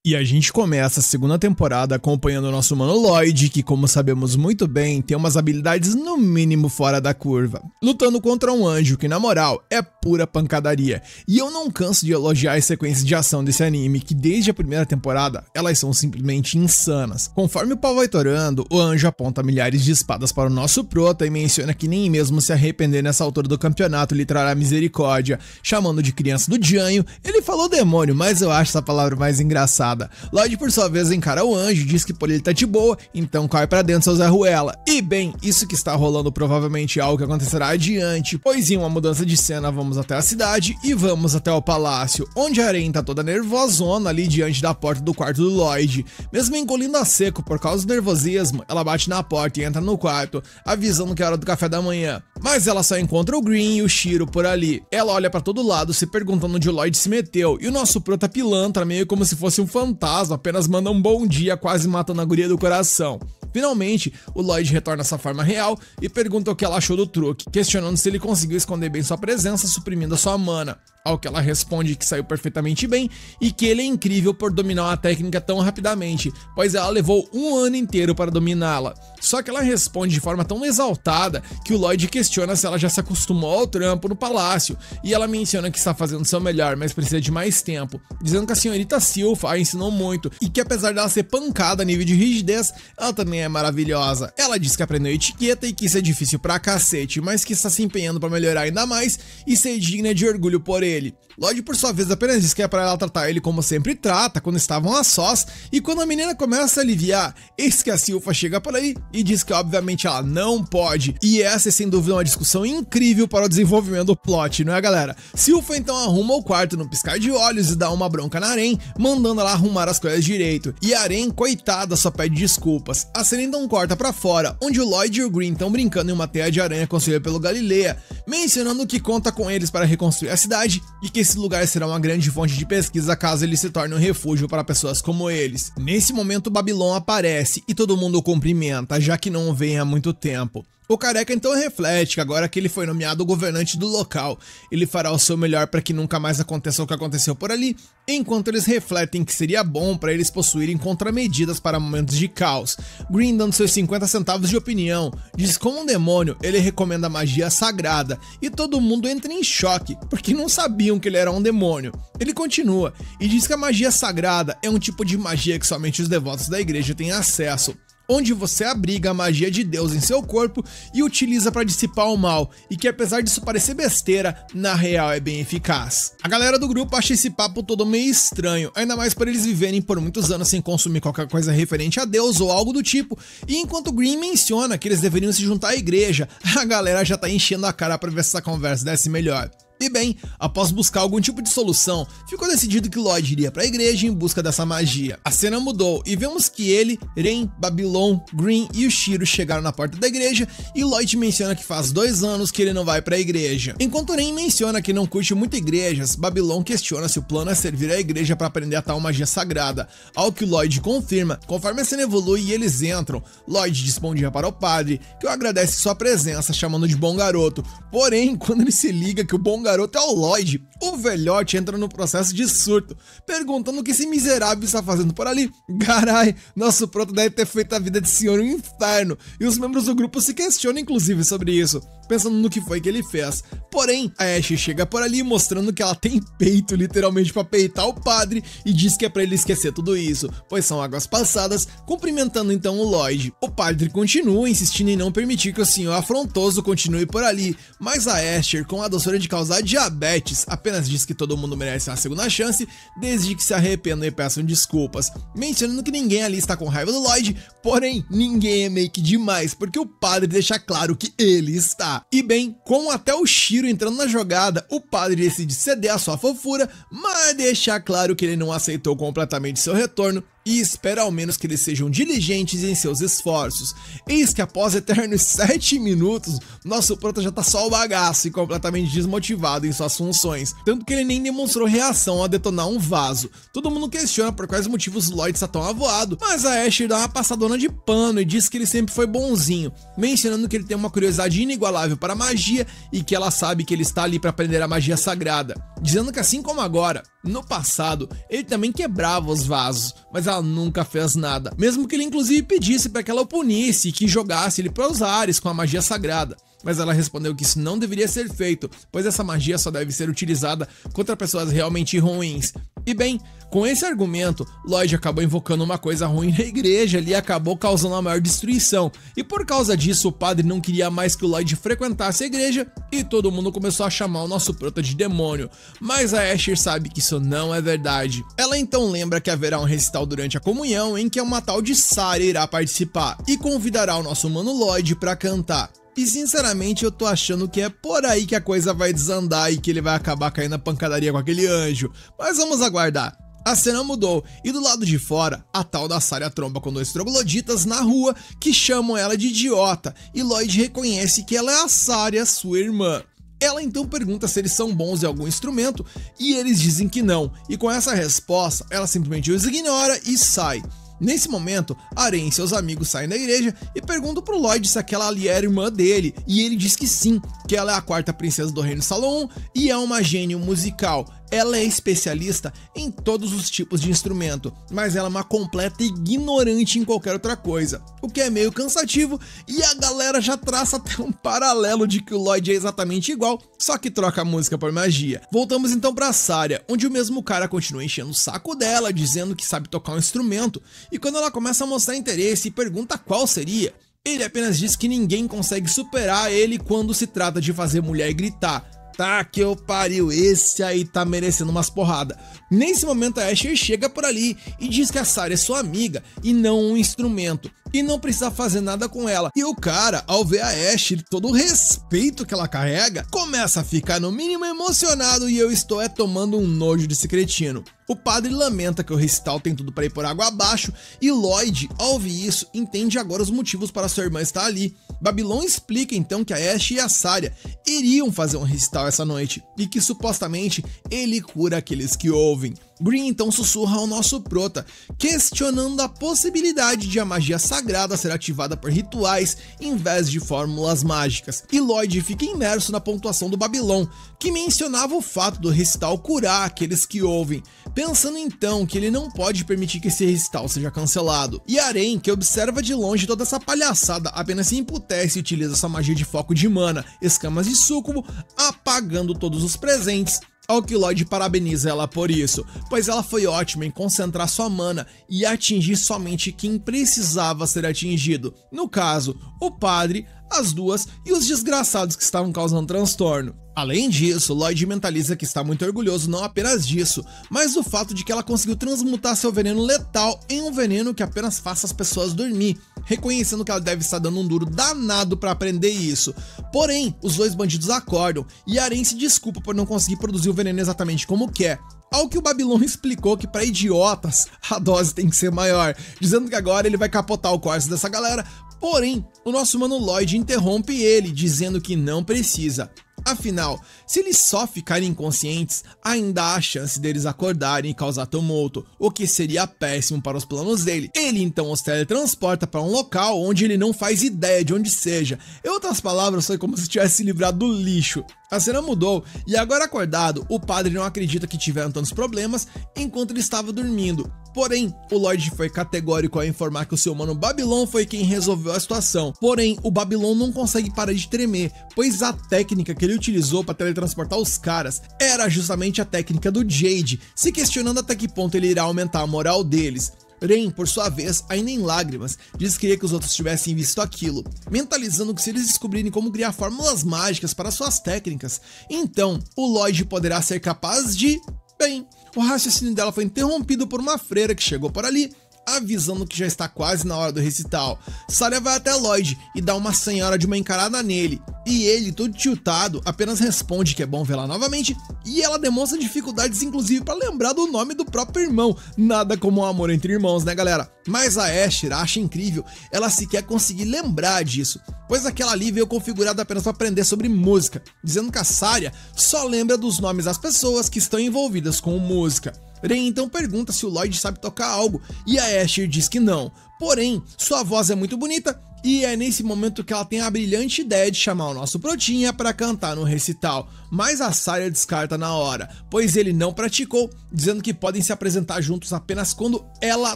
E a gente começa a segunda temporada acompanhando o nosso mano Lloyd, que, como sabemos muito bem, tem umas habilidades no mínimo fora da curva, lutando contra um anjo que, na moral, é pura pancadaria. E eu não canso de elogiar as sequências de ação desse anime, que desde a primeira temporada, elas são simplesmente insanas. Conforme o pau vai torando, o anjo aponta milhares de espadas para o nosso prota e menciona que nem mesmo se arrepender nessa altura do campeonato lhe trará misericórdia. Chamando de criança do Janho, ele falou demônio, mas eu acho essa palavra mais engraçada. Lloyd, por sua vez, encara o anjo, diz que por ele tá de boa, então cai pra dentro seu Zé Ruela. E bem, isso que está rolando provavelmente é algo que acontecerá adiante, pois em uma mudança de cena vamos até a cidade e vamos até o palácio, onde a Aren tá toda nervosona ali diante da porta do quarto do Lloyd. Mesmo engolindo a seco por causa do nervosismo, ela bate na porta e entra no quarto, avisando que é hora do café da manhã. Mas ela só encontra o Green e o Shiro por ali. Ela olha pra todo lado, se perguntando onde o Lloyd se meteu, e o nosso prota pilantra, meio como se fosse um fantasma, apenas manda um bom dia, quase matando a guria do coração. Finalmente, o Lloyd retorna à sua forma real e pergunta o que ela achou do truque, questionando se ele conseguiu esconder bem sua presença, suprimindo a sua mana. Ao que ela responde que saiu perfeitamente bem e que ele é incrível por dominar uma técnica tão rapidamente, pois ela levou um ano inteiro para dominá-la. Só que ela responde de forma tão exaltada que o Lloyd questiona se ela já se acostumou ao trampo no palácio, e ela menciona que está fazendo seu melhor, mas precisa de mais tempo, dizendo que a senhorita Silpha a ensinou muito e que apesar dela ser pancada a nível de rigidez, ela também é maravilhosa. Ela diz que aprendeu etiqueta e que isso é difícil pra cacete, mas que está se empenhando para melhorar ainda mais e ser digna de orgulho por ele. Lloyd, por sua vez, apenas diz que é pra ela tratar ele como sempre trata, quando estavam a sós, e quando a menina começa a aliviar, eis que a Silpha chega por aí e diz que obviamente ela não pode, e essa é sem dúvida uma discussão incrível para o desenvolvimento do plot, não é, galera? Silpha então arruma o quarto no piscar de olhos e dá uma bronca na Aren, mandando ela arrumar as coisas direito, e a Aren, coitada, só pede desculpas. A cena então corta pra fora, onde o Lloyd e o Green estão brincando em uma teia de aranha construída pelo Galileia, mencionando que conta com eles para reconstruir a cidade, e que esse lugar será uma grande fonte de pesquisa caso ele se torne um refúgio para pessoas como eles. Nesse momento, Babylon aparece e todo mundo o cumprimenta, já que não o vem há muito tempo. O careca então reflete que agora que ele foi nomeado governante do local, ele fará o seu melhor para que nunca mais aconteça o que aconteceu por ali, enquanto eles refletem que seria bom para eles possuírem contramedidas para momentos de caos. Green, dando seus 50 centavos de opinião, diz que como um demônio ele recomenda magia sagrada, e todo mundo entra em choque, porque não sabiam que ele era um demônio. Ele continua e diz que a magia sagrada é um tipo de magia que somente os devotos da igreja têm acesso, onde você abriga a magia de Deus em seu corpo e utiliza para dissipar o mal, e que apesar disso parecer besteira, na real é bem eficaz. A galera do grupo acha esse papo todo meio estranho, ainda mais por eles viverem por muitos anos sem consumir qualquer coisa referente a Deus ou algo do tipo, e enquanto Green menciona que eles deveriam se juntar à igreja, a galera já tá enchendo a cara para ver se essa conversa desce melhor. E bem, após buscar algum tipo de solução, ficou decidido que Lloyd iria para a igreja em busca dessa magia. A cena mudou e vemos que ele, Ren, Babylon, Green e o Shiro chegaram na porta da igreja, e Lloyd menciona que faz 2 anos que ele não vai para a igreja. Enquanto Ren menciona que não curte muito igrejas, Babylon questiona se o plano é servir a igreja para aprender a tal magia sagrada, ao que Lloyd confirma. Conforme a cena evolui e eles entram, Lloyd diz bom dia para o padre, que o agradece sua presença, chamando de bom garoto. Porém, quando ele se liga que o bom garoto é o Lloyd, o velhote entra no processo de surto, perguntando o que esse miserável está fazendo por ali. Carai, nosso proto deve ter feito a vida de senhor um inferno, e os membros do grupo se questionam inclusive sobre isso, pensando no que foi que ele fez. Porém, a Ashe chega por ali mostrando que ela tem peito literalmente para peitar o padre, e diz que é para ele esquecer tudo isso, pois são águas passadas, cumprimentando então o Lloyd. O padre continua insistindo em não permitir que o senhor afrontoso continue por ali, mas a Ashe, com a doçura de causar diabetes, apenas diz que todo mundo merece uma segunda chance, desde que se arrependam e peçam desculpas, mencionando que ninguém ali está com raiva do Lloyd, porém, ninguém é meio que demais, porque o padre deixa claro que ele está. E bem, com até o Shiro entrando na jogada, o padre decide ceder a sua fofura, mas deixar claro que ele não aceitou completamente seu retorno, e espera ao menos que eles sejam diligentes em seus esforços. Eis que após eternos 7 minutos, nosso prota já tá só o bagaço e completamente desmotivado em suas funções, tanto que ele nem demonstrou reação a detonar um vaso. Todo mundo questiona por quais motivos o Lloyd está tão avoado, mas a Asher dá uma passadona de pano e diz que ele sempre foi bonzinho, mencionando que ele tem uma curiosidade inigualável para a magia e que ela sabe que ele está ali para aprender a magia sagrada, dizendo que assim como agora, no passado, ele também quebrava os vasos, mas ela nunca fez nada, mesmo que ele inclusive pedisse para que ela o punisse e que jogasse ele para os ares com a magia sagrada. Mas ela respondeu que isso não deveria ser feito, pois essa magia só deve ser utilizada contra pessoas realmente ruins. E bem, com esse argumento, Lloyd acabou invocando uma coisa ruim na igreja ali e acabou causando a maior destruição. E por causa disso, o padre não queria mais que o Lloyd frequentasse a igreja e todo mundo começou a chamar o nosso prota de demônio. Mas a Asher sabe que isso não é verdade. Ela então lembra que haverá um recital durante a comunhão em que uma tal de Sarah irá participar e convidará o nosso mano Lloyd para cantar. E sinceramente eu tô achando que é por aí que a coisa vai desandar e que ele vai acabar caindo na pancadaria com aquele anjo. Mas vamos aguardar. A cena mudou e do lado de fora, a tal da Sarah tromba com 2 trogloditas na rua que chamam ela de idiota e Lloyd reconhece que ela é a Sarah, sua irmã. Ela então pergunta se eles são bons em algum instrumento e eles dizem que não. E com essa resposta, ela simplesmente os ignora e sai. Nesse momento, Aren e seus amigos saem da igreja e perguntam pro Lloyd se aquela ali era irmã dele, e ele diz que sim, que ela é a 4ª princesa do reino Salomão e é uma gênio musical. Ela é especialista em todos os tipos de instrumento, mas ela é uma completa ignorante em qualquer outra coisa, o que é meio cansativo e a galera já traça até um paralelo de que o Lloyd é exatamente igual, só que troca a música por magia. Voltamos então pra Sarah, onde o mesmo cara continua enchendo o saco dela, dizendo que sabe tocar um instrumento, e quando ela começa a mostrar interesse e pergunta qual seria, ele apenas diz que ninguém consegue superar ele quando se trata de fazer mulher gritar. Tá que eu pariu, esse aí tá merecendo umas porradas. Nesse momento a Asher chega por ali e diz que a Sarah é sua amiga e não um instrumento, e não precisa fazer nada com ela. E o cara, ao ver a Asher, todo o respeito que ela carrega, começa a ficar no mínimo emocionado e eu estou tomando um nojo desse cretino. O padre lamenta que o recital tem tudo para ir por água abaixo e Lloyd, ao ouvir isso, entende agora os motivos para sua irmã estar ali. Babylon explica então que a Asher e a Sarah iriam fazer um recital essa noite e que supostamente ele cura aqueles que ouvem. Green então sussurra ao nosso prota, questionando a possibilidade de a magia sagrada ser ativada por rituais em vez de fórmulas mágicas, e Lloyd fica imerso na pontuação do Babylon, que mencionava o fato do recital curar aqueles que ouvem, pensando então que ele não pode permitir que esse recital seja cancelado. E Aren, que observa de longe toda essa palhaçada, apenas se emputece e utiliza sua magia de foco de mana, escamas de súcubo, apagando todos os presentes. Ao que Lloyd parabeniza ela por isso, pois ela foi ótima em concentrar sua mana e atingir somente quem precisava ser atingido. No caso, o padre, as duas e os desgraçados que estavam causando transtorno. Além disso, Lloyd mentaliza que está muito orgulhoso não apenas disso, mas do fato de que ela conseguiu transmutar seu veneno letal em um veneno que apenas faça as pessoas dormir, reconhecendo que ela deve estar dando um duro danado para aprender isso. Porém, os 2 bandidos acordam e Aren se desculpa por não conseguir produzir o veneno exatamente como quer. Ao que o Babylon explicou que para idiotas a dose tem que ser maior, dizendo que agora ele vai capotar o corso dessa galera. Porém, o nosso mano Lloyd interrompe ele, dizendo que não precisa. Afinal, se eles só ficarem inconscientes, ainda há a chance deles acordarem e causar tumulto, o que seria péssimo para os planos dele. Ele então os teletransporta para um local onde ele não faz ideia de onde seja. Em outras palavras, foi como se tivesse se livrado do lixo. A cena mudou e agora acordado, o padre não acredita que tiveram tantos problemas enquanto ele estava dormindo. Porém, o Lloyd foi categórico ao informar que o seu mano Babylon foi quem resolveu a situação. Porém, o Babylon não consegue parar de tremer, pois a técnica que ele utilizou para teletransportar os caras era justamente a técnica do Jade, se questionando até que ponto ele irá aumentar a moral deles. Ren, por sua vez, ainda em lágrimas, diz que queria que os outros tivessem visto aquilo, mentalizando que se eles descobrirem como criar fórmulas mágicas para suas técnicas, então o Lloyd poderá ser capaz de... Bem, o raciocínio dela foi interrompido por uma freira que chegou por ali avisando que já está quase na hora do recital. Saria vai até Lloyd e dá uma senhora de uma encarada nele, e ele, todo tiltado, apenas responde que é bom vê-la novamente, e ela demonstra dificuldades inclusive para lembrar do nome do próprio irmão. Nada como um amor entre irmãos, né, galera? Mas a Asher acha incrível ela sequer conseguir lembrar disso, pois aquela ali veio configurada apenas para aprender sobre música, dizendo que a Saria só lembra dos nomes das pessoas que estão envolvidas com música. Ren então pergunta se o Lloyd sabe tocar algo, e a Asher diz que não, porém sua voz é muito bonita, e é nesse momento que ela tem a brilhante ideia de chamar o nosso Protinha para cantar no recital, mas a Saria descarta na hora, pois ele não praticou, dizendo que podem se apresentar juntos apenas quando ela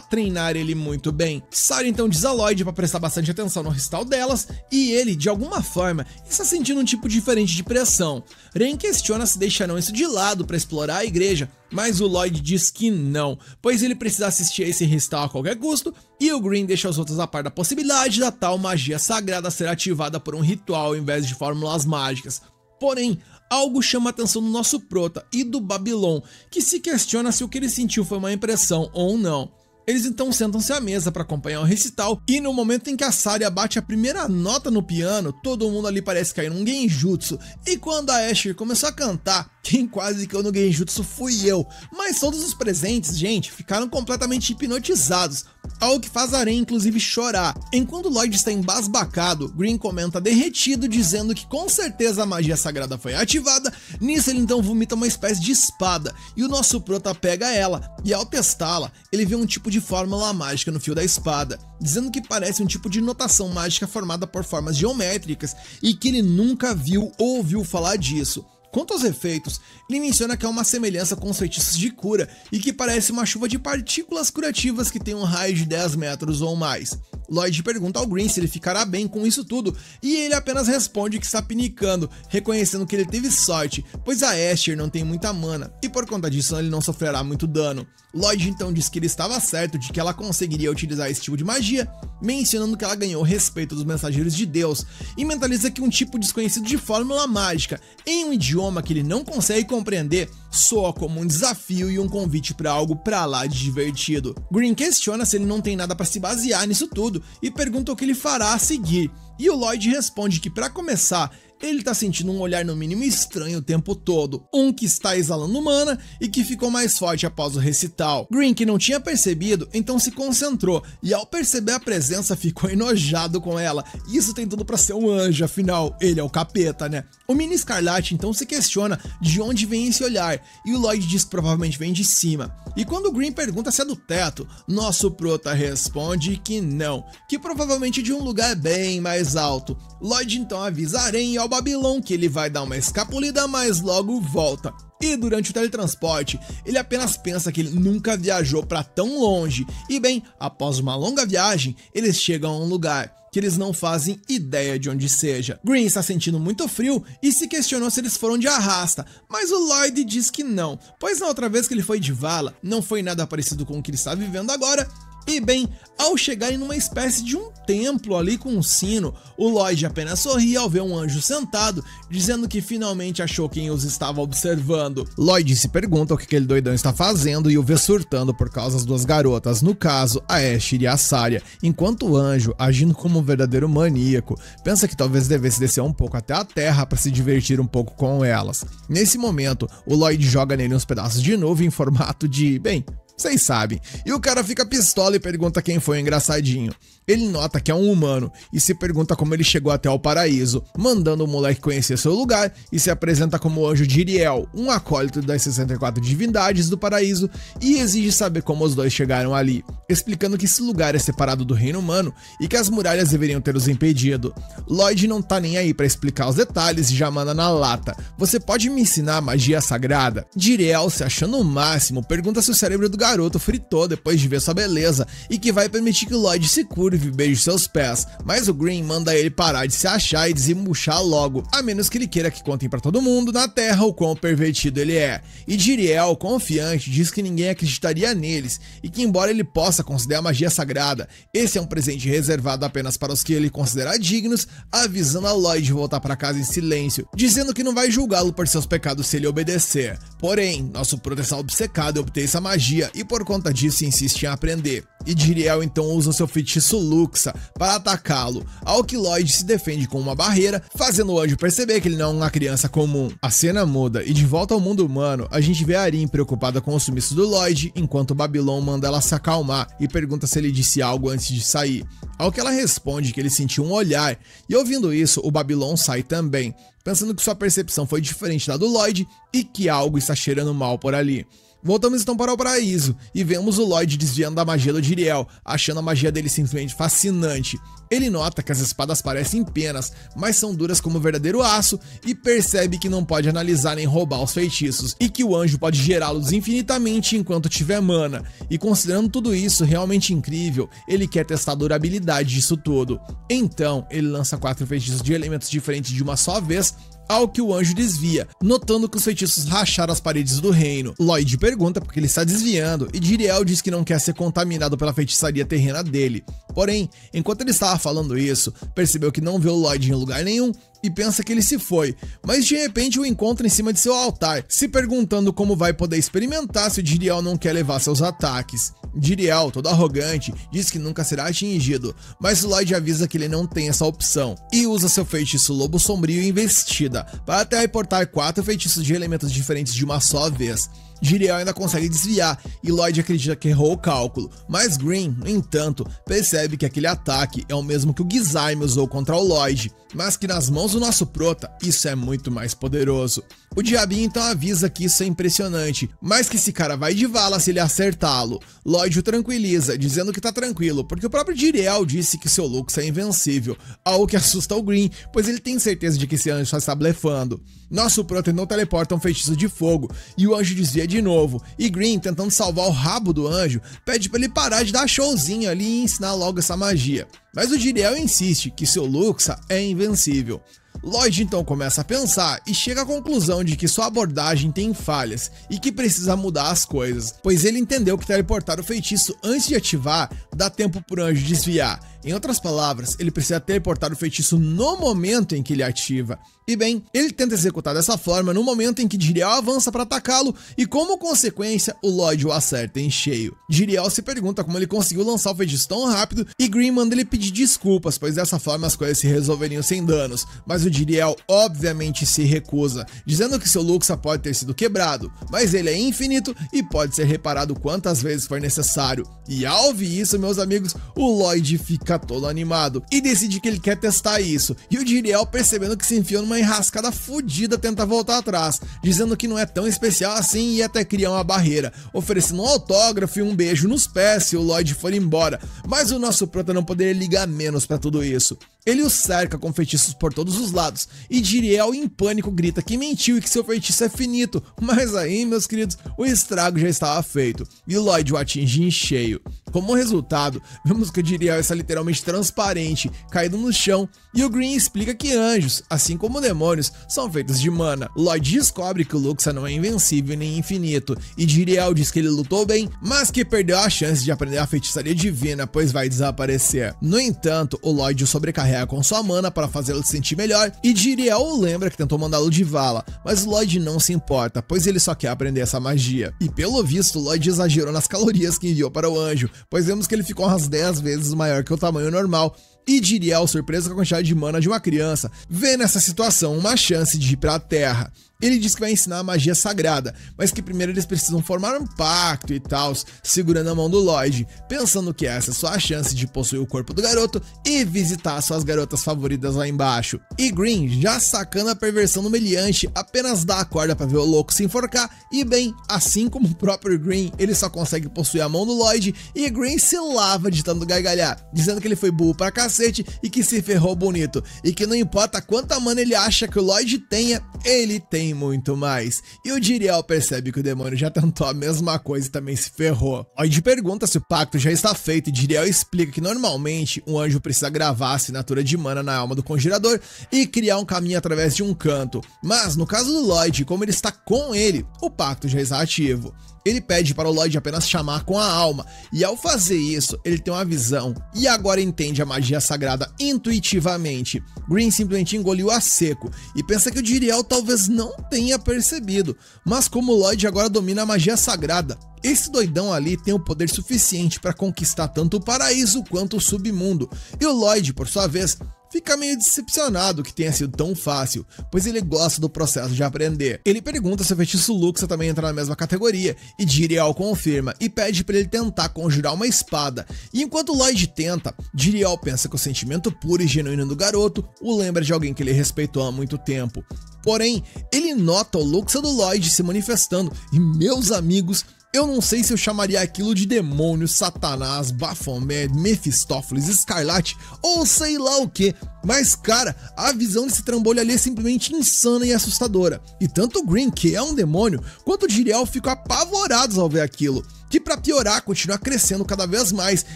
treinar ele muito bem. Saria então diz a Lloyd para prestar bastante atenção no recital delas, e ele, de alguma forma, está sentindo um tipo diferente de pressão. Ren questiona se deixarão isso de lado para explorar a igreja, mas o Lloyd diz que não, pois ele precisa assistir a esse recital a qualquer custo, e o Green deixa os outros a par da possibilidade da tal magia sagrada ser ativada por um ritual ao invés de fórmulas mágicas. Porém, algo chama a atenção do nosso prota e do Babylon, que se questiona se o que ele sentiu foi uma impressão ou não. Eles então sentam-se à mesa para acompanhar o recital, e no momento em que a Saria bate a primeira nota no piano, todo mundo ali parece cair num genjutsu, e quando a Asher começou a cantar, quem quase caiu no genjutsu fui eu, mas todos os presentes, gente, ficaram completamente hipnotizados, algo que faz a Ren inclusive chorar. Enquanto Lloyd está embasbacado, Green comenta derretido, dizendo que com certeza a magia sagrada foi ativada. Nisso ele então vomita uma espécie de espada, e o nosso prota pega ela, e ao testá-la, ele vê um tipo de fórmula mágica no fio da espada, dizendo que parece um tipo de notação mágica formada por formas geométricas, e que ele nunca viu ou ouviu falar disso. Quanto aos efeitos, ele menciona que há uma semelhança com os feitiços de cura e que parece uma chuva de partículas curativas que tem um raio de 10 metros ou mais. Lloyd pergunta ao Green se ele ficará bem com isso tudo, e ele apenas responde que está pinicando, reconhecendo que ele teve sorte, pois a Asher não tem muita mana, e por conta disso ele não sofrerá muito dano. Lloyd então diz que ele estava certo de que ela conseguiria utilizar esse tipo de magia, mencionando que ela ganhou o respeito dos mensageiros de Deus, e mentaliza que um tipo desconhecido de fórmula mágica, em um idioma que ele não consegue compreender, soa como um desafio e um convite para algo pra lá de divertido. Green questiona se ele não tem nada para se basear nisso tudo, e pergunta o que ele fará a seguir, e o Lloyd responde que para começar, ele tá sentindo um olhar no mínimo estranho o tempo todo, um que está exalando mana e que ficou mais forte após o recital. Green, que não tinha percebido, então se concentrou, e ao perceber a presença ficou enojado com ela. Isso tem tudo pra ser um anjo, afinal ele é o capeta, né? O Mini Escarlate então se questiona de onde vem esse olhar, e o Lloyd diz que provavelmente vem de cima. E quando o Green pergunta se é do teto, nosso prota responde que não, que provavelmente é de um lugar bem mais alto. Lloyd então avisa a Ren e ao Babylon que ele vai dar uma escapulida, mas logo volta. E durante o teletransporte, ele apenas pensa que ele nunca viajou para tão longe. E bem, após uma longa viagem, eles chegam a um lugar que eles não fazem ideia de onde seja. Green está sentindo muito frio e se questionou se eles foram de arrasta, mas o Lloyd diz que não, pois na outra vez que ele foi de vala, não foi nada parecido com o que ele está vivendo agora. E bem, ao chegarem numa espécie de um templo ali com um sino, o Lloyd apenas sorri ao ver um anjo sentado, dizendo que finalmente achou quem os estava observando. Lloyd se pergunta o que aquele doidão está fazendo e o vê surtando por causa das duas garotas, no caso, a Asher e a Saria, enquanto o anjo, agindo como um verdadeiro maníaco, pensa que talvez devesse descer um pouco até a terra para se divertir um pouco com elas. Nesse momento, o Lloyd joga nele uns pedaços de nuvem em formato de, bem, vocês sabem, e o cara fica pistola e pergunta quem foi o engraçadinho. Ele nota que é um humano e se pergunta como ele chegou até o paraíso, mandando o moleque conhecer seu lugar e se apresenta como o anjo Jiriel, um acólito das 64 divindades do paraíso, e exige saber como os dois chegaram ali, explicando que esse lugar é separado do reino humano e que as muralhas deveriam ter os impedido. Lloyd não tá nem aí pra explicar os detalhes e já manda na lata: você pode me ensinar a magia sagrada? Jiriel, se achando o máximo, pergunta se o cérebro do garoto fritou depois de ver sua beleza e que vai permitir que o Lloyd se cure e beije seus pés, mas o Green manda ele parar de se achar e desembuchar logo, a menos que ele queira que contem pra todo mundo na Terra o quão pervertido ele é. E Jiriel, confiante, diz que ninguém acreditaria neles e que, embora ele possa considerar a magia sagrada, esse é um presente reservado apenas para os que ele considera dignos, avisando a Lloyd voltar para casa em silêncio, dizendo que não vai julgá-lo por seus pecados se ele obedecer. Porém, nosso prota está obcecado em obter essa magia e por conta disso insiste em aprender. e Jiriel então usa seu feitiço Luxa para atacá-lo, ao que Lloyd se defende com uma barreira, fazendo o anjo perceber que ele não é uma criança comum. A cena muda e de volta ao mundo humano, a gente vê a Arin preocupada com o sumiço do Lloyd, enquanto o Babylon manda ela se acalmar e pergunta se ele disse algo antes de sair, ao que ela responde que ele sentiu um olhar, e ouvindo isso, o Babylon sai também, pensando que sua percepção foi diferente da do Lloyd e que algo está cheirando mal por ali. Voltamos então para o paraíso e vemos o Lloyd desviando da magia do Jiriel, achando a magia dele simplesmente fascinante. Ele nota que as espadas parecem penas, mas são duras como verdadeiro aço, e percebe que não pode analisar nem roubar os feitiços, e que o anjo pode gerá-los infinitamente enquanto tiver mana. E considerando tudo isso realmente incrível, ele quer testar a durabilidade disso tudo. Então, ele lança 4 feitiços de elementos diferentes de uma só vez, ao que o anjo desvia, notando que os feitiços racharam as paredes do reino. Lloyd pergunta porque ele está desviando, e Jiriel diz que não quer ser contaminado pela feitiçaria terrena dele. Porém, enquanto ele estava falando isso, percebeu que não vê o Lloyd em lugar nenhum e pensa que ele se foi, mas de repente o encontra em cima de seu altar, se perguntando como vai poder experimentar se o Jiriel não quer levar seus ataques. Jiriel, todo arrogante, diz que nunca será atingido, mas Lloyd avisa que ele não tem essa opção, e usa seu feitiço Lobo Sombrio e Investida, para teleportar 4 feitiços de elementos diferentes de uma só vez. Jiriel ainda consegue desviar, e Lloyd acredita que errou o cálculo, mas Green, no entanto, percebe que aquele ataque é o mesmo que o Gizime usou contra o Lloyd, mas que nas mãos do nosso prota, isso é muito mais poderoso. O Diabinho então avisa que isso é impressionante, mas que esse cara vai de vala se ele acertá-lo. Lloyd o tranquiliza, dizendo que tá tranquilo, porque o próprio Jiriel disse que seu Lux é invencível, algo que assusta o Green, pois ele tem certeza de que esse anjo só está blefando. Nosso prota então teleporta um feitiço de fogo, e o anjo desvia de novo, e Green, tentando salvar o rabo do anjo, pede para ele parar de dar showzinho ali e ensinar logo essa magia. Mas o Jiriel insiste que seu Luxa é invencível. Lloyd então começa a pensar e chega à conclusão de que sua abordagem tem falhas e que precisa mudar as coisas, pois ele entendeu que teleportar o feitiço antes de ativar dá tempo pro anjo desviar. Em outras palavras, ele precisa teleportar o feitiço no momento em que ele ativa. E bem, ele tenta executar dessa forma no momento em que Jiriel avança para atacá-lo e, como consequência, o Lloyd o acerta em cheio. Jiriel se pergunta como ele conseguiu lançar o feitiço tão rápido e Green manda ele pedir desculpas, pois dessa forma as coisas se resolveriam sem danos, mas o Jiriel obviamente se recusa, dizendo que seu Luxa pode ter sido quebrado, mas ele é infinito e pode ser reparado quantas vezes for necessário. E ao ouvir isso, meus amigos, o Lloyd fica todo animado e decide que ele quer testar isso, e o Jiriel, percebendo que se enfiou numa enrascada fodida, tenta voltar atrás, dizendo que não é tão especial assim e até criar uma barreira, oferecendo um autógrafo e um beijo nos pés se o Lloyd for embora, mas o nosso prota não poderia ligar menos pra tudo isso. Ele o cerca com feitiços por todos os lados, e Jiriel, em pânico, grita que mentiu e que seu feitiço é finito, mas aí, meus queridos, o estrago já estava feito, e o Lloyd o atinge em cheio. Como resultado, vemos que o Jiriel está literalmente transparente, caído no chão, e o Green explica que anjos, assim como demônios, são feitos de mana. Lloyd descobre que o Luxa não é invencível nem infinito, e Jiriel diz que ele lutou bem, mas que perdeu a chance de aprender a feitiçaria divina, pois vai desaparecer. No entanto, o Lloyd o sobrecarrega com sua mana para fazê-lo se sentir melhor, e Jiriel o lembra que tentou mandá-lo de vala, mas o Lloyd não se importa, pois ele só quer aprender essa magia. E pelo visto, o Lloyd exagerou nas calorias que enviou para o anjo, pois vemos que ele ficou umas 10 vezes maior que o tamanho normal, e Jiriel, surpreso com a quantidade de mana de uma criança, vê nessa situação uma chance de ir para a Terra. Ele diz que vai ensinar a magia sagrada, mas que primeiro eles precisam formar um pacto e tal, segurando a mão do Lloyd, pensando que essa é só a chance de possuir o corpo do garoto e visitar suas garotas favoritas lá embaixo. E Green, já sacando a perversão do meliante, apenas dá a corda para ver o louco se enforcar, e bem, assim como o próprio Green, ele só consegue possuir a mão do Lloyd, e Green se lava de tanto gargalhar, dizendo que ele foi burro pra cacete e que se ferrou bonito, e que não importa quanta mana ele acha que o Lloyd tenha, ele tem muito mais. E o Jiriel percebe que o demônio já tentou a mesma coisa e também se ferrou. Lloyd pergunta se o pacto já está feito e Jiriel explica que normalmente um anjo precisa gravar a assinatura de mana na alma do conjurador e criar um caminho através de um canto, mas no caso do Lloyd, como ele está com ele, o pacto já está ativo. Ele pede para o Lloyd apenas chamar com a alma, e ao fazer isso, ele tem uma visão, e agora entende a magia sagrada intuitivamente. Green simplesmente engoliu a seco, e pensa que o Jiriel talvez não tenha percebido, mas como o Lloyd agora domina a magia sagrada, esse doidão ali tem o poder suficiente para conquistar tanto o paraíso quanto o submundo, e o Lloyd, por sua vez, fica meio decepcionado que tenha sido tão fácil, pois ele gosta do processo de aprender. Ele pergunta se o feitiço Luxa também entra na mesma categoria, e Jiriel confirma e pede para ele tentar conjurar uma espada. E enquanto Lloyd tenta, Jiriel pensa que o sentimento puro e genuíno do garoto o lembra de alguém que ele respeitou há muito tempo. Porém, ele nota o Luxa do Lloyd se manifestando, e meus amigos, eu não sei se eu chamaria aquilo de demônio, Satanás, Baphomet, Mefistófeles, Escarlate ou sei lá o que, mas cara, a visão desse trambolho ali é simplesmente insana e assustadora. E tanto o Green, que é um demônio, quanto o Jiriel ficam apavorados ao ver aquilo, que pra piorar continua crescendo cada vez mais,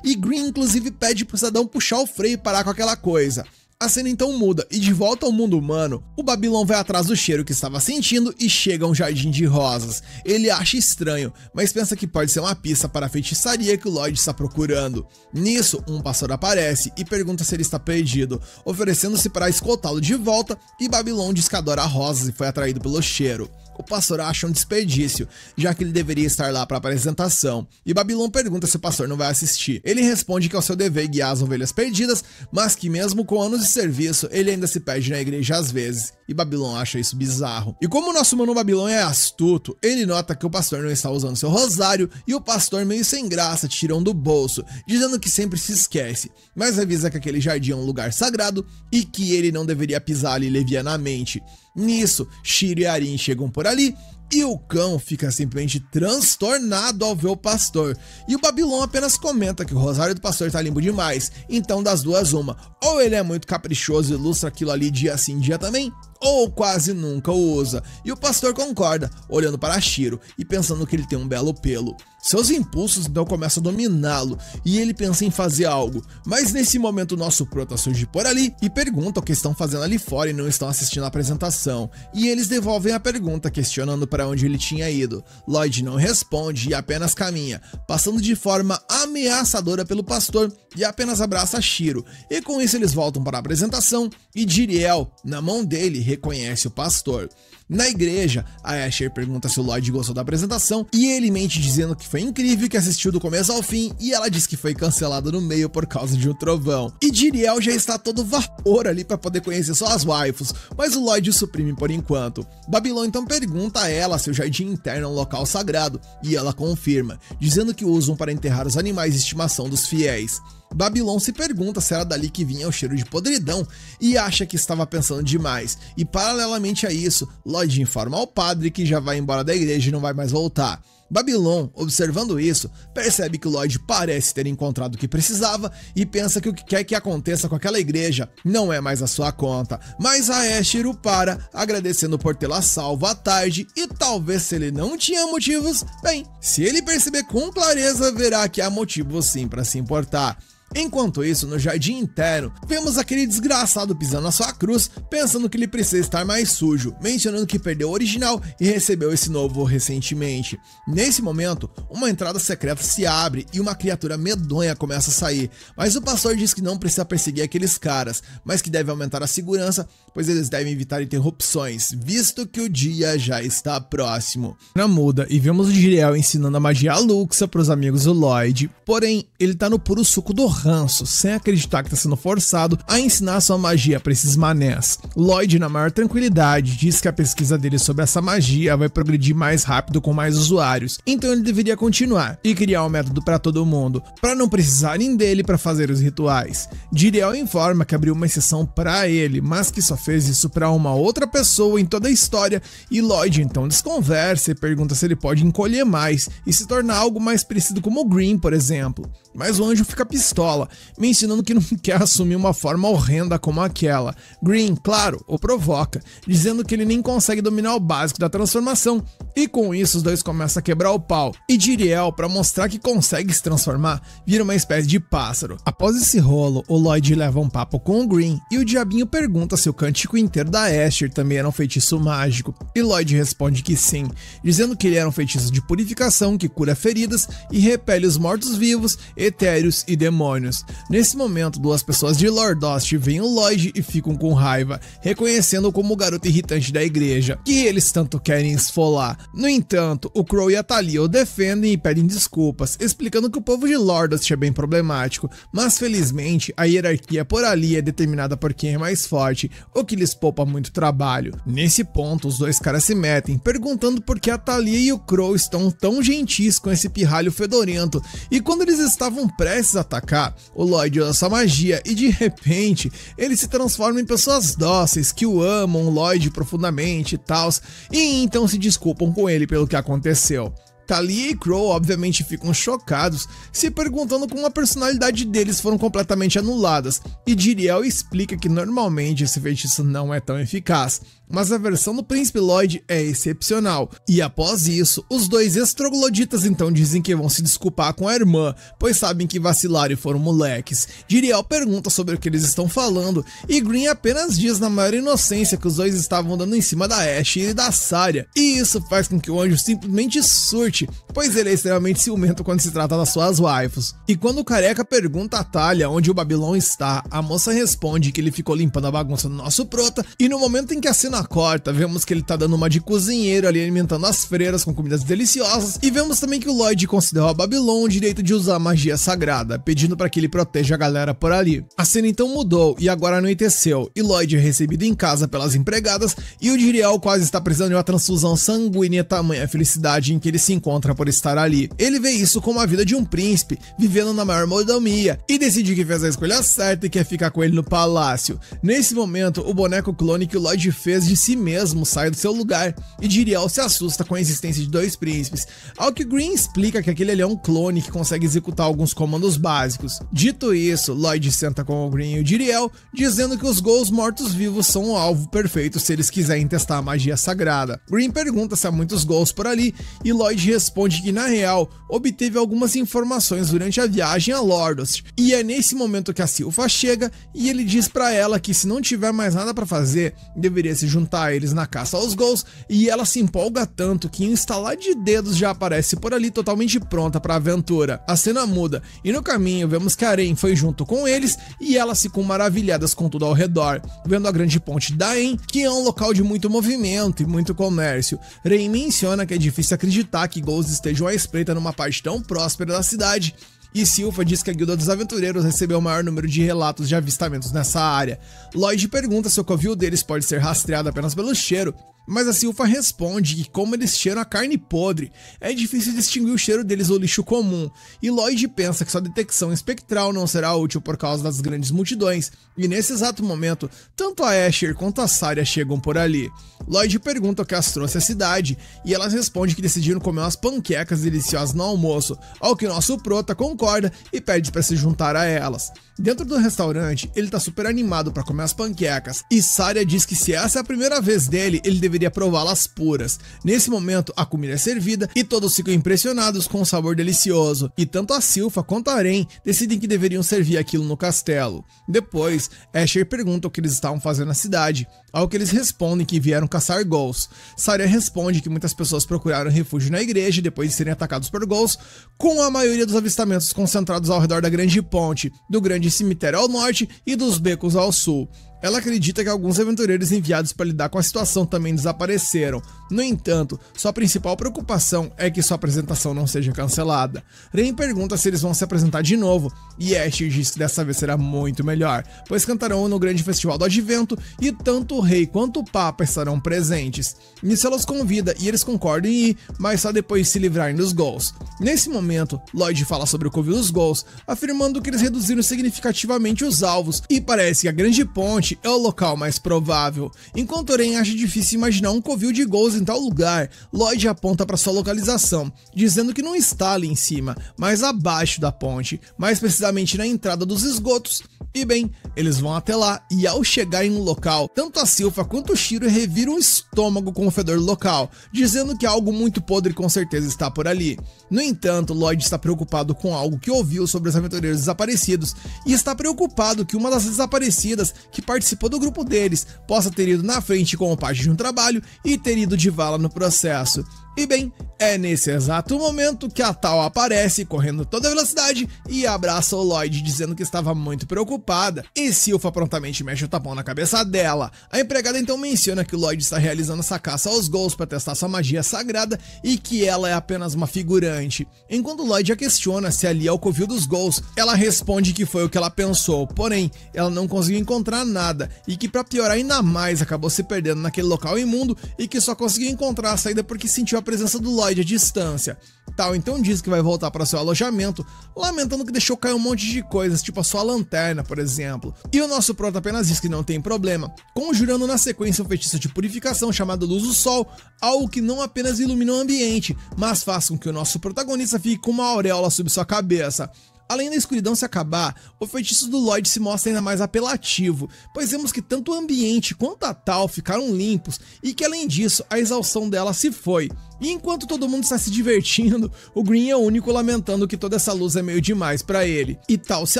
e Green inclusive pede pro cidadão puxar o freio e parar com aquela coisa. A cena então muda, e de volta ao mundo humano, o Babylon vai atrás do cheiro que estava sentindo e chega a um jardim de rosas. Ele acha estranho, mas pensa que pode ser uma pista para a feitiçaria que o Lloyd está procurando. Nisso, um pastor aparece e pergunta se ele está perdido, oferecendo-se para escoltá-lo de volta, e Babylon diz que adora rosas e foi atraído pelo cheiro. O pastor acha um desperdício, já que ele deveria estar lá para a apresentação, e Babylon pergunta se o pastor não vai assistir. Ele responde que é o seu dever guiar as ovelhas perdidas, mas que mesmo com anos de serviço, ele ainda se perde na igreja às vezes, e Babylon acha isso bizarro. E como o nosso mano Babylon é astuto, ele nota que o pastor não está usando seu rosário, e o pastor, meio sem graça, tira um do bolso, dizendo que sempre se esquece, mas avisa que aquele jardim é um lugar sagrado e que ele não deveria pisar ali levianamente. Nisso, Shiro e Arin chegam por ali, e o cão fica simplesmente transtornado ao ver o pastor, e o Babylon apenas comenta que o rosário do pastor tá limpo demais, então das duas uma, ou ele é muito caprichoso e ilustra aquilo ali dia sim dia também, ou quase nunca o usa, e o pastor concorda, olhando para Shiro e pensando que ele tem um belo pelo. Seus impulsos então começam a dominá-lo, e ele pensa em fazer algo, mas nesse momento o nosso prota surge por ali e pergunta o que estão fazendo ali fora e não estão assistindo a apresentação, e eles devolvem a pergunta questionando para onde ele tinha ido. Lloyd não responde e apenas caminha, passando de forma ameaçadora pelo pastor e apenas abraça Shiro, e com isso eles voltam para a apresentação e Jiriel, na mão dele, reconhece o pastor. Na igreja, a Asher pergunta se o Lloyd gostou da apresentação e ele mente dizendo que foi incrível, que assistiu do começo ao fim, e ela diz que foi cancelada no meio por causa de um trovão. E Jiriel já está todo vapor ali para poder conhecer só as waifus, mas o Lloyd o suprime por enquanto. Babylon então pergunta a ela se o jardim interno é um local sagrado, e ela confirma, dizendo que o usam para enterrar os animais de estimação dos fiéis. Babylon se pergunta se era dali que vinha o cheiro de podridão e acha que estava pensando demais, e paralelamente a isso, Lloyd informa ao padre que já vai embora da igreja e não vai mais voltar. Babylon, observando isso, percebe que Lloyd parece ter encontrado o que precisava e pensa que o que quer que aconteça com aquela igreja não é mais a sua conta, mas a Asher o para, agradecendo por tê-la salvo à tarde, e talvez se ele não tinha motivos, bem, se ele perceber com clareza, verá que há motivos sim para se importar. Enquanto isso, no jardim interno, vemos aquele desgraçado pisando na sua cruz, pensando que ele precisa estar mais sujo, mencionando que perdeu o original e recebeu esse novo recentemente. Nesse momento, uma entrada secreta se abre e uma criatura medonha começa a sair, mas o pastor diz que não precisa perseguir aqueles caras, mas que deve aumentar a segurança, pois eles devem evitar interrupções, visto que o dia já está próximo. Na muda, e vemos o Jiriel ensinando a magia Luxa para os amigos do Lloyd, porém, ele tá no puro suco do ranço, sem acreditar que está sendo forçado a ensinar sua magia para esses manés. Lloyd, na maior tranquilidade, diz que a pesquisa dele sobre essa magia vai progredir mais rápido com mais usuários, então ele deveria continuar e criar um método para todo mundo, para não precisarem dele para fazer os rituais. Jiriel informa que abriu uma exceção para ele, mas que só fez isso para uma outra pessoa em toda a história, e Lloyd então desconversa e pergunta se ele pode encolher mais e se tornar algo mais parecido como o Green, por exemplo. Mas o anjo fica pistola escola, mencionando que não quer assumir uma forma horrenda como aquela. Green, claro, o provoca, dizendo que ele nem consegue dominar o básico da transformação, e com isso os dois começam a quebrar o pau, e Jiriel, para mostrar que consegue se transformar, vira uma espécie de pássaro. Após esse rolo, o Lloyd leva um papo com o Green, e o diabinho pergunta se o cântico inteiro da Asher também era um feitiço mágico, e Lloyd responde que sim, dizendo que ele era um feitiço de purificação que cura feridas e repele os mortos-vivos, etéreos e demônios. Nesse momento, duas pessoas de Lordost veem o Lloyd e ficam com raiva, reconhecendo-o como o garoto irritante da igreja, que eles tanto querem esfolar. No entanto, o Crow e a Thalia o defendem e pedem desculpas, explicando que o povo de Lordost é bem problemático, mas felizmente a hierarquia por ali é determinada por quem é mais forte, o que lhes poupa muito trabalho. Nesse ponto, os dois caras se metem, perguntando por que a Thalia e o Crow estão tão gentis com esse pirralho fedorento, e quando eles estavam prestes a atacar, o Lloyd usa sua magia e de repente ele se transforma em pessoas dóceis que o amam, o Lloyd profundamente e tals, e então se desculpam com ele pelo que aconteceu. Thalia e Crow obviamente ficam chocados, se perguntando como a personalidade deles foram completamente anuladas, e Jiriel explica que normalmente esse feitiço não é tão eficaz, mas a versão do Príncipe Lloyd é excepcional, e após isso, os dois ex-trogloditas então dizem que vão se desculpar com a irmã, pois sabem que vacilaram e foram moleques. Jiriel pergunta sobre o que eles estão falando, e Green apenas diz na maior inocência que os dois estavam dando em cima da Asher e da Saria, e isso faz com que o anjo simplesmente surte, pois ele é extremamente ciumento quando se trata das suas waifus. E quando o careca pergunta a Thalia onde o Babylon está, a moça responde que ele ficou limpando a bagunça do nosso prota, e no momento em que a cena corta, vemos que ele tá dando uma de cozinheiro ali, alimentando as freiras com comidas deliciosas, e vemos também que o Lloyd concedeu a Babylon o direito de usar a magia sagrada, pedindo para que ele proteja a galera por ali. A cena então mudou e agora anoiteceu, e Lloyd é recebido em casa pelas empregadas, e o Jiriel quase está precisando de uma transfusão sanguínea, tamanha felicidade em que ele se encontra por estar ali. Ele vê isso como a vida de um príncipe, vivendo na maior mordomia, e decide que fez a escolha certa e quer ficar com ele no palácio. Nesse momento, o boneco clone que o Lloyd fez de si mesmo sai do seu lugar, e Jiriel se assusta com a existência de dois príncipes, ao que Green explica que aquele ali é um clone que consegue executar alguns comandos básicos. Dito isso, Lloyd senta com o Green e o Jiriel, dizendo que os ghouls mortos-vivos são o alvo perfeito se eles quiserem testar a magia sagrada. Green pergunta se há muitos ghouls por ali, e Lloyd responde que na real, obteve algumas informações durante a viagem a Lordost, e é nesse momento que a Silpha chega, e ele diz pra ela que se não tiver mais nada pra fazer, deveria se juntar a eles na caça aos ghouls, e ela se empolga tanto que em um estalar de dedos já aparece por ali totalmente pronta pra aventura. A cena muda, e no caminho vemos que a Rain foi junto com eles, e elas ficam maravilhadas com tudo ao redor, vendo a grande ponte da Aen, que é um local de muito movimento e muito comércio. Rain menciona que é difícil acreditar que ghouls estejam à espreita numa parte tão próspera da cidade, e Silpha diz que a Guilda dos Aventureiros recebeu o maior número de relatos de avistamentos nessa área. Lloyd pergunta se o covil deles pode ser rastreado apenas pelo cheiro, mas a Silpha responde que como eles cheiram a carne podre, é difícil distinguir o cheiro deles do lixo comum, e Lloyd pensa que sua detecção espectral não será útil por causa das grandes multidões, e nesse exato momento, tanto a Asher quanto a Saria chegam por ali. Lloyd pergunta o que as trouxe à cidade, e elas respondem que decidiram comer umas panquecas deliciosas no almoço, ao que nosso prota concorda e pede para se juntar a elas. Dentro do restaurante, ele tá super animado para comer as panquecas, e Saria diz que se essa é a primeira vez dele, ele deveria prová-las puras. Nesse momento, a comida é servida e todos ficam impressionados com o sabor delicioso, e tanto a Silpha quanto a Rain decidem que deveriam servir aquilo no castelo. Depois, Asher pergunta o que eles estavam fazendo na cidade, ao que eles respondem que vieram caçar ghouls. Saria responde que muitas pessoas procuraram refúgio na igreja depois de serem atacados por ghouls, com a maioria dos avistamentos concentrados ao redor da grande ponte, do grande cemitério ao norte e dos becos ao sul. Ela acredita que alguns aventureiros enviados para lidar com a situação também desapareceram. No entanto, sua principal preocupação é que sua apresentação não seja cancelada. Rain pergunta se eles vão se apresentar de novo, e Asher diz que dessa vez será muito melhor, pois cantarão no grande festival do advento e tanto o rei quanto o papa estarão presentes. Nisso ela os convida e eles concordam em ir, mas só depois de se livrarem dos ghouls. Nesse momento, Lloyd fala sobre o covil dos ghouls, afirmando que eles reduziram significativamente os alvos, e parece que a grande ponte ponte é o local mais provável. Enquanto Ren acha difícil imaginar um covil de ghouls em tal lugar, Lloyd aponta para sua localização, dizendo que não está ali em cima, mas abaixo da ponte, mais precisamente na entrada dos esgotos. E bem, eles vão até lá e ao chegarem no local, tanto a Silpha quanto o Shiro reviram o estômago com o fedor local, dizendo que algo muito podre com certeza está por ali. No entanto, Lloyd está preocupado com algo que ouviu sobre os aventureiros desaparecidos e está preocupado que uma das desaparecidas que participou do grupo deles possa ter ido na frente como parte de um trabalho e ter ido de vala no processo. E bem, é nesse exato momento que a Tal aparece, correndo toda velocidade e abraça o Lloyd, dizendo que estava muito preocupada, e Silpha prontamente mexe o tapão na cabeça dela. A empregada então menciona que o Lloyd está realizando essa caça aos ghouls para testar sua magia sagrada e que ela é apenas uma figurante. Enquanto Lloyd a questiona se ali é o covil dos ghouls, ela responde que foi o que ela pensou, porém, ela não conseguiu encontrar nada e que para piorar ainda mais acabou se perdendo naquele local imundo e que só conseguiu encontrar a saída porque sentiu a presença do Lloyd à distância. Tal então diz que vai voltar para seu alojamento, lamentando que deixou cair um monte de coisas, tipo a sua lanterna, por exemplo. E o nosso prota apenas diz que não tem problema, conjurando na sequência um feitiço de purificação chamado Luz do Sol, algo que não apenas ilumina o ambiente, mas faz com que o nosso protagonista fique com uma auréola sobre sua cabeça. Além da escuridão se acabar, o feitiço do Lloyd se mostra ainda mais apelativo, pois vemos que tanto o ambiente quanto a Tal ficaram limpos e que além disso, a exaustão dela se foi. E enquanto todo mundo está se divertindo, o Green é o único lamentando que toda essa luz é meio demais para ele. E Tal se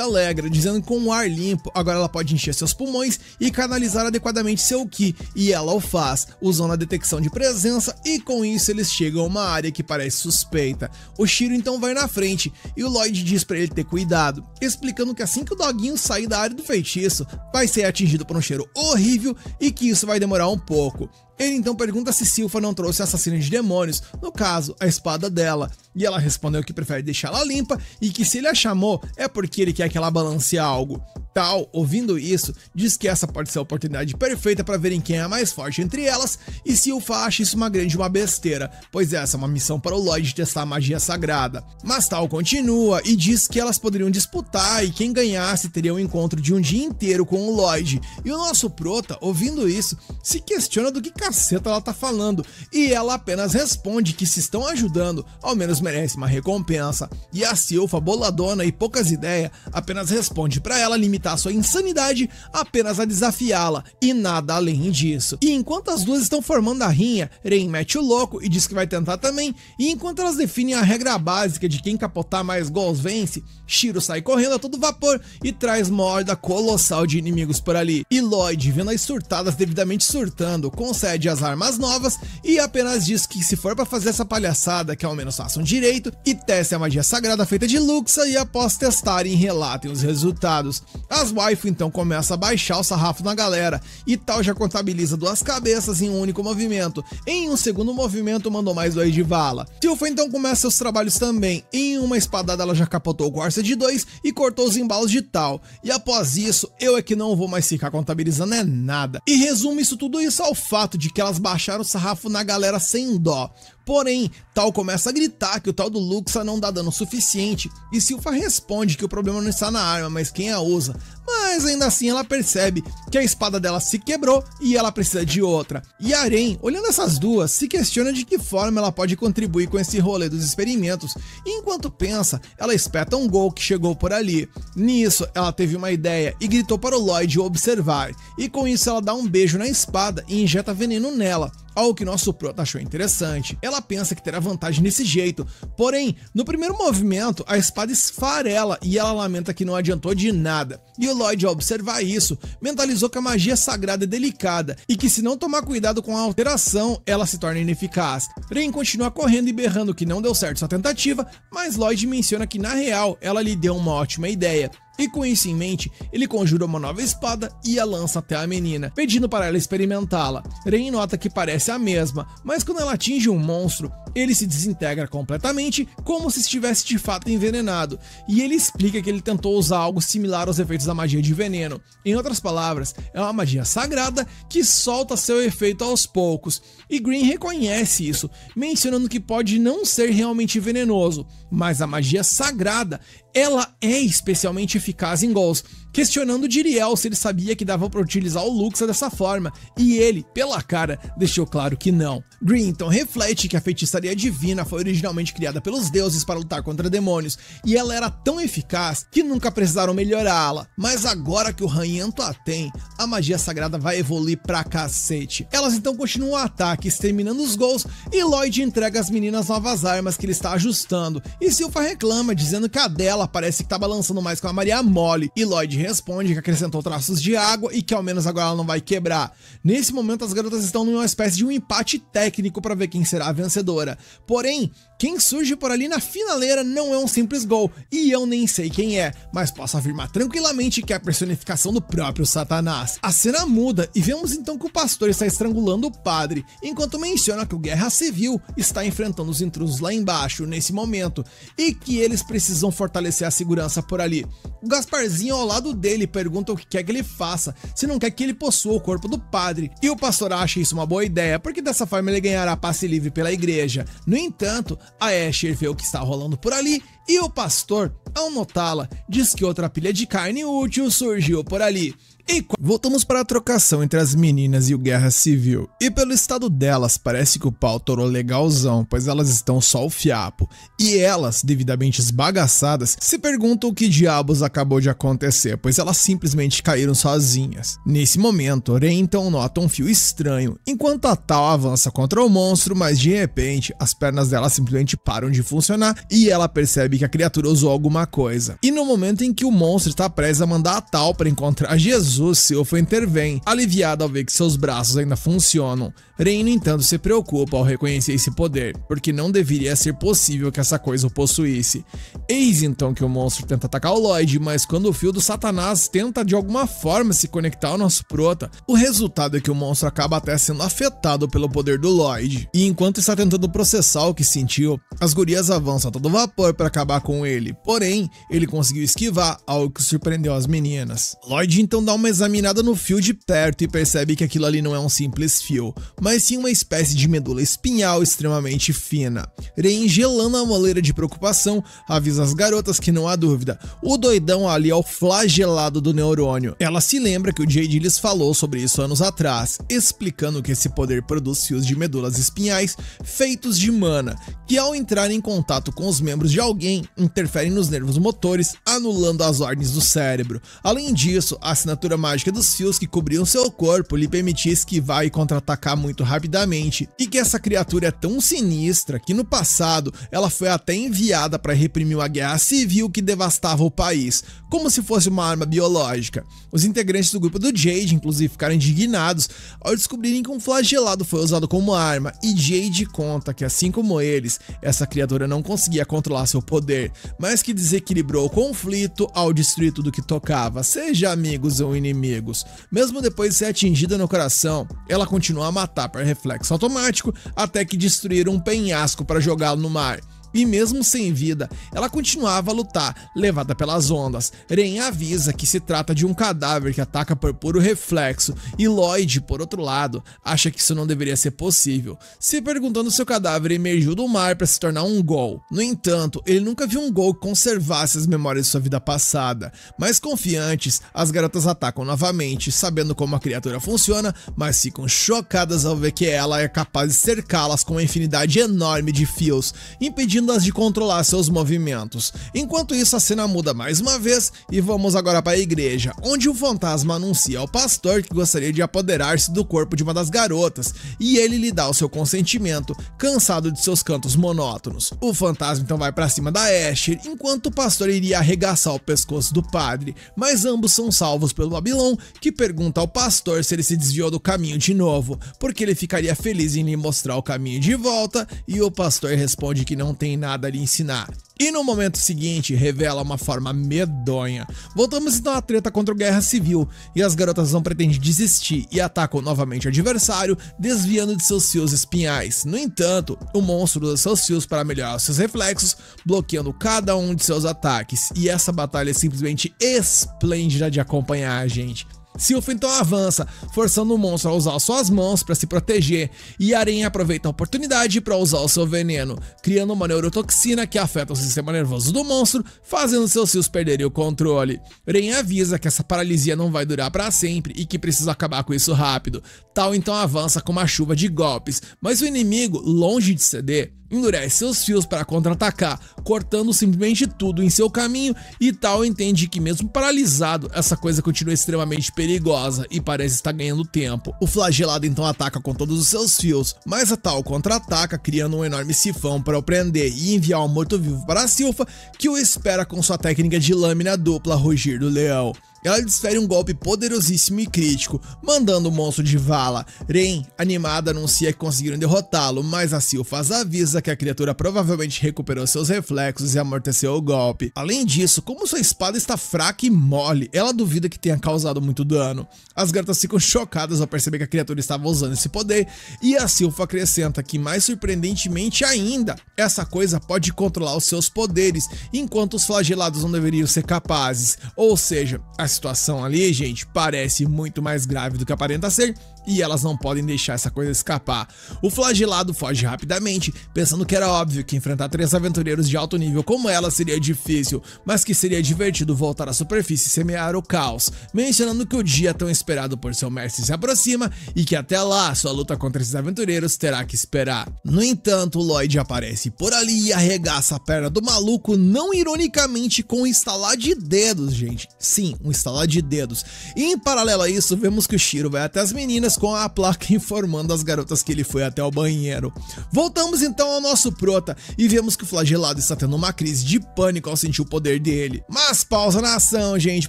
alegra, dizendo que com o ar limpo, agora ela pode encher seus pulmões e canalizar adequadamente seu Ki, e ela o faz, usando a detecção de presença, e com isso eles chegam a uma área que parece suspeita. O Shiro então vai na frente, e o Lloyd diz para ele ter cuidado, explicando que assim que o doguinho sair da área do feitiço, vai ser atingido por um cheiro horrível e que isso vai demorar um pouco. Ele então pergunta se Silpha não trouxe a assassina de demônios, no caso, a espada dela, e ela respondeu que prefere deixá-la limpa e que se ele a chamou é porque ele quer que ela balance algo. Tal, ouvindo isso, diz que essa pode ser a oportunidade perfeita para verem quem é a mais forte entre elas, e Silpha acha isso uma besteira, pois essa é uma missão para o Lloyd testar a magia sagrada. Mas Tal continua e diz que elas poderiam disputar e quem ganhasse teria um encontro de um dia inteiro com o Lloyd, e o nosso prota, ouvindo isso, se questiona do que caceta ela tá falando, e ela apenas responde que se estão ajudando, ao menos merece uma recompensa. E a Silpha, boladona e poucas ideias, apenas responde para ela limitar sua insanidade apenas a desafiá-la, e nada além disso. E enquanto as duas estão formando a rinha, Ren mete o louco e diz que vai tentar também, e enquanto elas definem a regra básica de quem capotar mais ghouls vence, Shiro sai correndo a todo vapor e traz uma horda colossal de inimigos por ali. E Lloyd, vendo as surtadas devidamente surtando, concede as armas novas e apenas diz que se for para fazer essa palhaçada, que ao menos façam direito e testem a magia sagrada feita de Luxa, e após testarem relatem os resultados. As waifu então começam a baixar o sarrafo na galera, e Tal já contabiliza 2 cabeças em um único movimento. Em um segundo movimento mandou mais 2 de vala. Silpha então começa seus trabalhos também. Em uma espadada ela já capotou o Corsa de 2 e cortou os embalos de Tal. E após isso, eu é que não vou mais ficar contabilizando nada. E resumo tudo isso ao fato de que elas baixaram o sarrafo na galera sem dó. Porém, Tal começa a gritar que o tal do Luxa não dá dano suficiente, e Silpha responde que o problema não está na arma, mas quem a usa. Mas ainda assim ela percebe que a espada dela se quebrou e ela precisa de outra. E a Ren, olhando essas duas, se questiona de que forma ela pode contribuir com esse rolê dos experimentos, e enquanto pensa, ela espeta um ghoul que chegou por ali. Nisso, ela teve uma ideia e gritou para o Lloyd observar, e com isso ela dá um beijo na espada e injeta veneno nela, algo que nosso prota achou interessante. Ela pensa que terá vantagem nesse jeito, porém, no primeiro movimento, a espada esfarela e ela lamenta que não adiantou de nada. E o Lloyd, ao observar isso, mentalizou que a magia sagrada é delicada e que se não tomar cuidado com a alteração, ela se torna ineficaz. Ren continua correndo e berrando que não deu certo sua tentativa, mas Lloyd menciona que na real, ela lhe deu uma ótima ideia. E com isso em mente, ele conjura uma nova espada e a lança até a menina, pedindo para ela experimentá-la. Ren nota que parece a mesma, mas quando ela atinge um monstro, ele se desintegra completamente, como se estivesse de fato envenenado, e ele explica que ele tentou usar algo similar aos efeitos da magia de veneno. Em outras palavras, é uma magia sagrada que solta seu efeito aos poucos, e Green reconhece isso, mencionando que pode não ser realmente venenoso, mas a magia sagrada, ela é especialmente eficaz em ghouls, questionando Jiriel se ele sabia que dava para utilizar o Luxa dessa forma, e ele, pela cara, deixou claro que não. Green então reflete que a feitiçaria divina foi originalmente criada pelos deuses para lutar contra demônios, e ela era tão eficaz que nunca precisaram melhorá-la, mas agora que o Ranhento a tem, a magia sagrada vai evoluir pra cacete. Elas então continuam o ataque, exterminando os Ghouls, e Lloyd entrega às meninas novas armas que ele está ajustando, e Silpha reclama, dizendo que a dela parece que tá balançando mais com a Maria Mole, e Lloyd responde que acrescentou traços de água e que ao menos agora ela não vai quebrar. Nesse momento as garotas estão numa espécie de um empate técnico para ver quem será a vencedora, porém, quem surge por ali na finaleira não é um simples Ghoul, e eu nem sei quem é, mas posso afirmar tranquilamente que é a personificação do próprio Satanás. A cena muda e vemos então que o pastor está estrangulando o padre, enquanto menciona que o Guerra Civil está enfrentando os intrusos lá embaixo nesse momento, e que eles precisam fortalecer a segurança por ali. O Gasparzinho ao lado dele pergunta o que quer que ele faça, se não quer que ele possua o corpo do padre, e o pastor acha isso uma boa ideia, porque dessa forma ele ganhará passe livre pela igreja. No entanto, a Asher vê o que está rolando por ali, e o pastor, ao notá-la, diz que outra pilha de carne útil surgiu por ali. E voltamos para a trocação entre as meninas e o Guerra Civil, e pelo estado delas parece que o pau torou legalzão, pois elas estão só o fiapo, e elas, devidamente esbagaçadas, se perguntam o que diabos acabou de acontecer, pois elas simplesmente caíram sozinhas. Nesse momento, Ren então nota um fio estranho, enquanto a Tal avança contra o monstro, mas de repente as pernas dela simplesmente param de funcionar e ela percebe que a criatura usou alguma coisa. E no momento em que o monstro está prestes a mandar a Tal para encontrar Jesus, Silpha intervém, aliviada ao ver que seus braços ainda funcionam. Ren, no entanto, se preocupa ao reconhecer esse poder, porque não deveria ser possível que essa coisa o possuísse. Eis então que o monstro tenta atacar o Lloyd, mas quando o fio do Satanás tenta de alguma forma se conectar ao nosso prota, o resultado é que o monstro acaba até sendo afetado pelo poder do Lloyd. E enquanto está tentando processar o que sentiu, as gurias avançam a todo vapor para acabar com ele, porém, ele conseguiu esquivar, algo que surpreendeu as meninas. Lloyd então dá uma examinada no fio de perto e percebe que aquilo ali não é um simples fio, mas sim uma espécie de medula espinhal extremamente fina. Ren, gelando a moleira de preocupação, avisa as garotas que não há dúvida, o doidão ali é o flagelado do neurônio. Ela se lembra que o Jade lhes falou sobre isso anos atrás, explicando que esse poder produz fios de medulas espinhais feitos de mana, que ao entrar em contato com os membros de alguém, interferem nos nervos motores, anulando as ordens do cérebro. Além disso, a assinatura mágica dos fios que cobriam seu corpo lhe permitia esquivar e contra-atacar muito rapidamente, e que essa criatura é tão sinistra que no passado ela foi até enviada para reprimir uma guerra civil que devastava o país, como se fosse uma arma biológica. Os integrantes do grupo do Jade inclusive ficaram indignados ao descobrirem que um flagelado foi usado como arma, e Jade conta que assim como eles, essa criatura não conseguia controlar seu poder, mas que desequilibrou o conflito ao destruir tudo que tocava, seja amigos ou inimigos. Mesmo depois de ser atingida no coração, ela continua a matar por reflexo automático até que destruíram um penhasco para jogá-lo no mar. E mesmo sem vida, ela continuava a lutar, levada pelas ondas. Ren avisa que se trata de um cadáver que ataca por puro reflexo, e Lloyd, por outro lado, acha que isso não deveria ser possível, se perguntando se o cadáver emergiu do mar para se tornar um Ghoul. No entanto, ele nunca viu um Ghoul que conservasse as memórias de sua vida passada, mas confiantes, as garotas atacam novamente, sabendo como a criatura funciona, mas ficam chocadas ao ver que ela é capaz de cercá-las com uma infinidade enorme de fios, impedindo de controlar seus movimentos. Enquanto isso, a cena muda mais uma vez e vamos agora para a igreja, onde o fantasma anuncia ao pastor que gostaria de apoderar-se do corpo de uma das garotas, e ele lhe dá o seu consentimento, cansado de seus cantos monótonos. O fantasma então vai para cima da Asher, enquanto o pastor iria arregaçar o pescoço do padre, mas ambos são salvos pelo Babilão, que pergunta ao pastor se ele se desviou do caminho de novo, porque ele ficaria feliz em lhe mostrar o caminho de volta, e o pastor responde que não tem nada a lhe ensinar. E no momento seguinte, revela uma forma medonha. Voltamos então à treta contra o Guerra Civil, e as garotas não pretendem desistir e atacam novamente o adversário, desviando de seus fios espinhais. No entanto, o monstro usa seus fios para melhorar seus reflexos, bloqueando cada um de seus ataques, e essa batalha é simplesmente esplêndida de acompanhar, gente. Silph então avança, forçando o monstro a usar suas mãos para se proteger, e Aren aproveita a oportunidade para usar o seu veneno, criando uma neurotoxina que afeta o sistema nervoso do monstro, fazendo seus fios perderem o controle. Ren avisa que essa paralisia não vai durar para sempre e que precisa acabar com isso rápido. Tal então avança com uma chuva de golpes, mas o inimigo, longe de ceder, endurece seus fios para contra-atacar, cortando simplesmente tudo em seu caminho, e Tal entende que mesmo paralisado, essa coisa continua extremamente perigosa e parece estar ganhando tempo. O flagelado então ataca com todos os seus fios, mas a Tal contra-ataca, criando um enorme sifão para o prender e enviar um morto-vivo para a Silph, que o espera com sua técnica de lâmina dupla Rugir do Leão. Ela desfere um golpe poderosíssimo e crítico, mandando o monstro de vala. Ren, animada, anuncia que conseguiram derrotá-lo, mas a Silph avisa que a criatura provavelmente recuperou seus reflexos e amorteceu o golpe. Além disso, como sua espada está fraca e mole, ela duvida que tenha causado muito dano. As garotas ficam chocadas ao perceber que a criatura estava usando esse poder, e a Silph acrescenta que, mais surpreendentemente ainda, essa coisa pode controlar os seus poderes, enquanto os flagelados não deveriam ser capazes. Ou seja, a situação ali, gente, parece muito mais grave do que aparenta ser, e elas não podem deixar essa coisa escapar. O flagelado foge rapidamente, pensando que era óbvio que enfrentar 3 aventureiros de alto nível como ela seria difícil, mas que seria divertido voltar à superfície e semear o caos, mencionando que o dia tão esperado por seu mestre se aproxima e que até lá sua luta contra esses aventureiros terá que esperar. No entanto, o Lloyd aparece por ali e arregaça a perna do maluco, não ironicamente com um estalar de dedos, gente. Sim, um estalar de dedos. E em paralelo a isso, vemos que o Shiro vai até as meninas com a placa informando as garotas que ele foi até o banheiro. Voltamos então ao nosso prota e vemos que o flagelado está tendo uma crise de pânico ao sentir o poder dele. Mas pausa na ação, gente,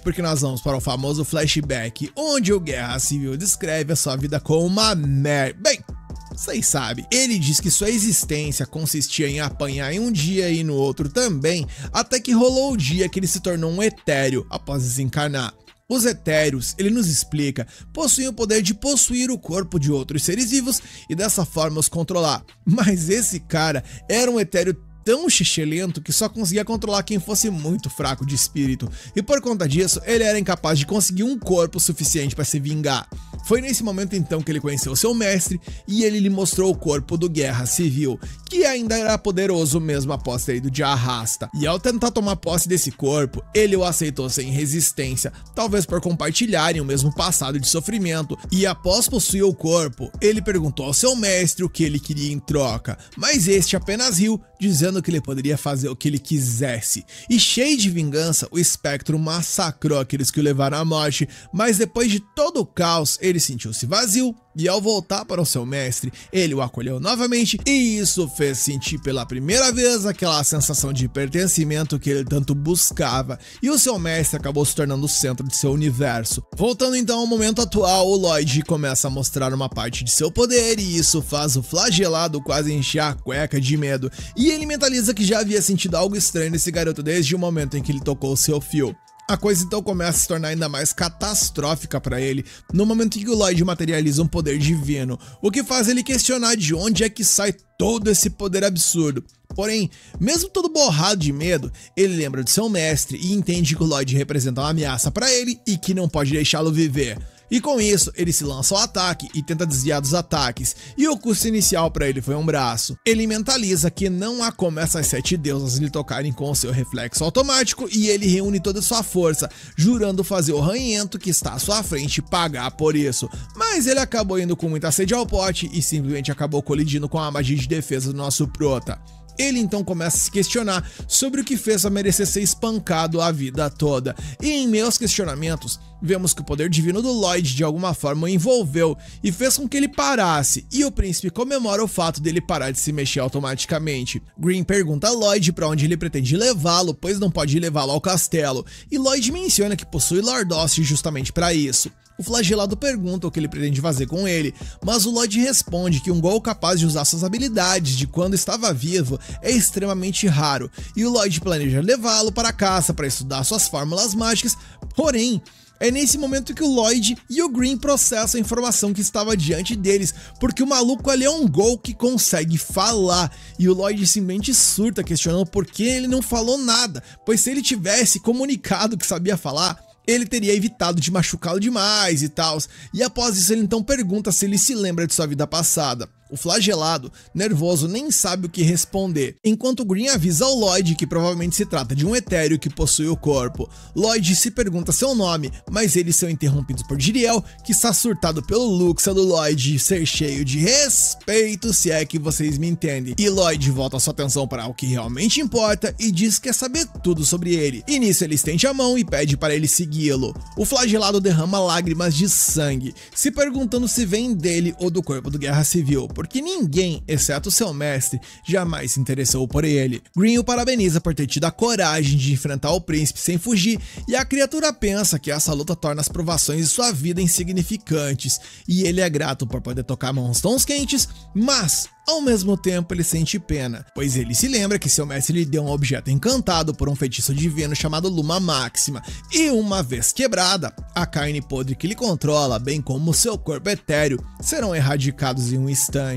porque nós vamos para o famoso flashback, onde o Guerra Civil descreve a sua vida como uma merda. Bem, vocês sabem, ele diz que sua existência consistia em apanhar em um dia e no outro também, até que rolou o dia que ele se tornou um etéreo após desencarnar. Os etéreos, ele nos explica, possuem o poder de possuir o corpo de outros seres vivos e dessa forma os controlar. Mas esse cara era um etéreo tão xixelento que só conseguia controlar quem fosse muito fraco de espírito, e por conta disso, ele era incapaz de conseguir um corpo suficiente para se vingar. Foi nesse momento então que ele conheceu seu mestre e ele lhe mostrou o corpo do Guerra Civil, que ainda era poderoso mesmo após ter ido de arrasta. E ao tentar tomar posse desse corpo, ele o aceitou sem resistência, talvez por compartilharem o mesmo passado de sofrimento, e após possuir o corpo, ele perguntou ao seu mestre o que ele queria em troca, mas este apenas riu, dizendo que ele poderia fazer o que ele quisesse. E cheio de vingança, o espectro massacrou aqueles que o levaram à morte, mas depois de todo o caos, ele sentiu-se vazio, e ao voltar para o seu mestre, ele o acolheu novamente, e isso fez sentir pela primeira vez aquela sensação de pertencimento que ele tanto buscava, e o seu mestre acabou se tornando o centro de seu universo. Voltando então ao momento atual, o Lloyd começa a mostrar uma parte de seu poder, e isso faz o flagelado quase encher a cueca de medo, e ele mentaliza que já havia sentido algo estranho nesse garoto desde o momento em que ele tocou seu fio. A coisa então começa a se tornar ainda mais catastrófica para ele no momento em que o Lloyd materializa um poder divino, o que faz ele questionar de onde é que sai todo esse poder absurdo. Porém, mesmo todo borrado de medo, ele lembra de seu mestre e entende que o Lloyd representa uma ameaça para ele e que não pode deixá-lo viver. E com isso, ele se lança ao ataque e tenta desviar dos ataques, e o custo inicial para ele foi um braço. Ele mentaliza que não há como essas 7 deusas lhe tocarem com o seu reflexo automático, e ele reúne toda a sua força, jurando fazer o ranhento que está à sua frente pagar por isso. Mas ele acabou indo com muita sede ao pote e simplesmente acabou colidindo com a magia de defesa do nosso prota. Ele então começa a se questionar sobre o que fez a merecer ser espancado a vida toda. E em meus questionamentos, vemos que o poder divino do Lloyd de alguma forma o envolveu e fez com que ele parasse, e o príncipe comemora o fato dele parar de se mexer automaticamente. Green pergunta a Lloyd para onde ele pretende levá-lo, pois não pode levá-lo ao castelo, e Lloyd menciona que possui Lordossi justamente para isso. O flagelado pergunta o que ele pretende fazer com ele, mas o Lloyd responde que um Gol capaz de usar suas habilidades de quando estava vivo é extremamente raro, e o Lloyd planeja levá-lo para a caça para estudar suas fórmulas mágicas. Porém, é nesse momento que o Lloyd e o Green processam a informação que estava diante deles, porque o maluco ali é um Gol que consegue falar, e o Lloyd simplesmente surta questionando por que ele não falou nada, pois se ele tivesse comunicado que sabia falar, ele teria evitado de machucá-lo demais e tal. E após isso ele então pergunta se ele se lembra de sua vida passada. O Flagelado, nervoso, nem sabe o que responder, enquanto Green avisa ao Lloyd que provavelmente se trata de um etéreo que possui o corpo. Lloyd se pergunta seu nome, mas eles são interrompidos por Jiriel, que está surtado pelo Luxa do Lloyd ser cheio de respeito, se é que vocês me entendem. E Lloyd volta sua atenção para o que realmente importa e diz que quer saber tudo sobre ele. E nisso ele estende a mão e pede para ele segui-lo. O Flagelado derrama lágrimas de sangue, se perguntando se vem dele ou do corpo do Guerra Civil, porque ninguém, exceto seu mestre, jamais se interessou por ele. Green o parabeniza por ter tido a coragem de enfrentar o príncipe sem fugir, e a criatura pensa que essa luta torna as provações de sua vida insignificantes, e ele é grato por poder tocar mãos tão quentes, mas ao mesmo tempo ele sente pena, pois ele se lembra que seu mestre lhe deu um objeto encantado por um feitiço divino chamado Luma Máxima, e uma vez quebrada, a carne podre que ele controla, bem como seu corpo etéreo, serão erradicados em um instante.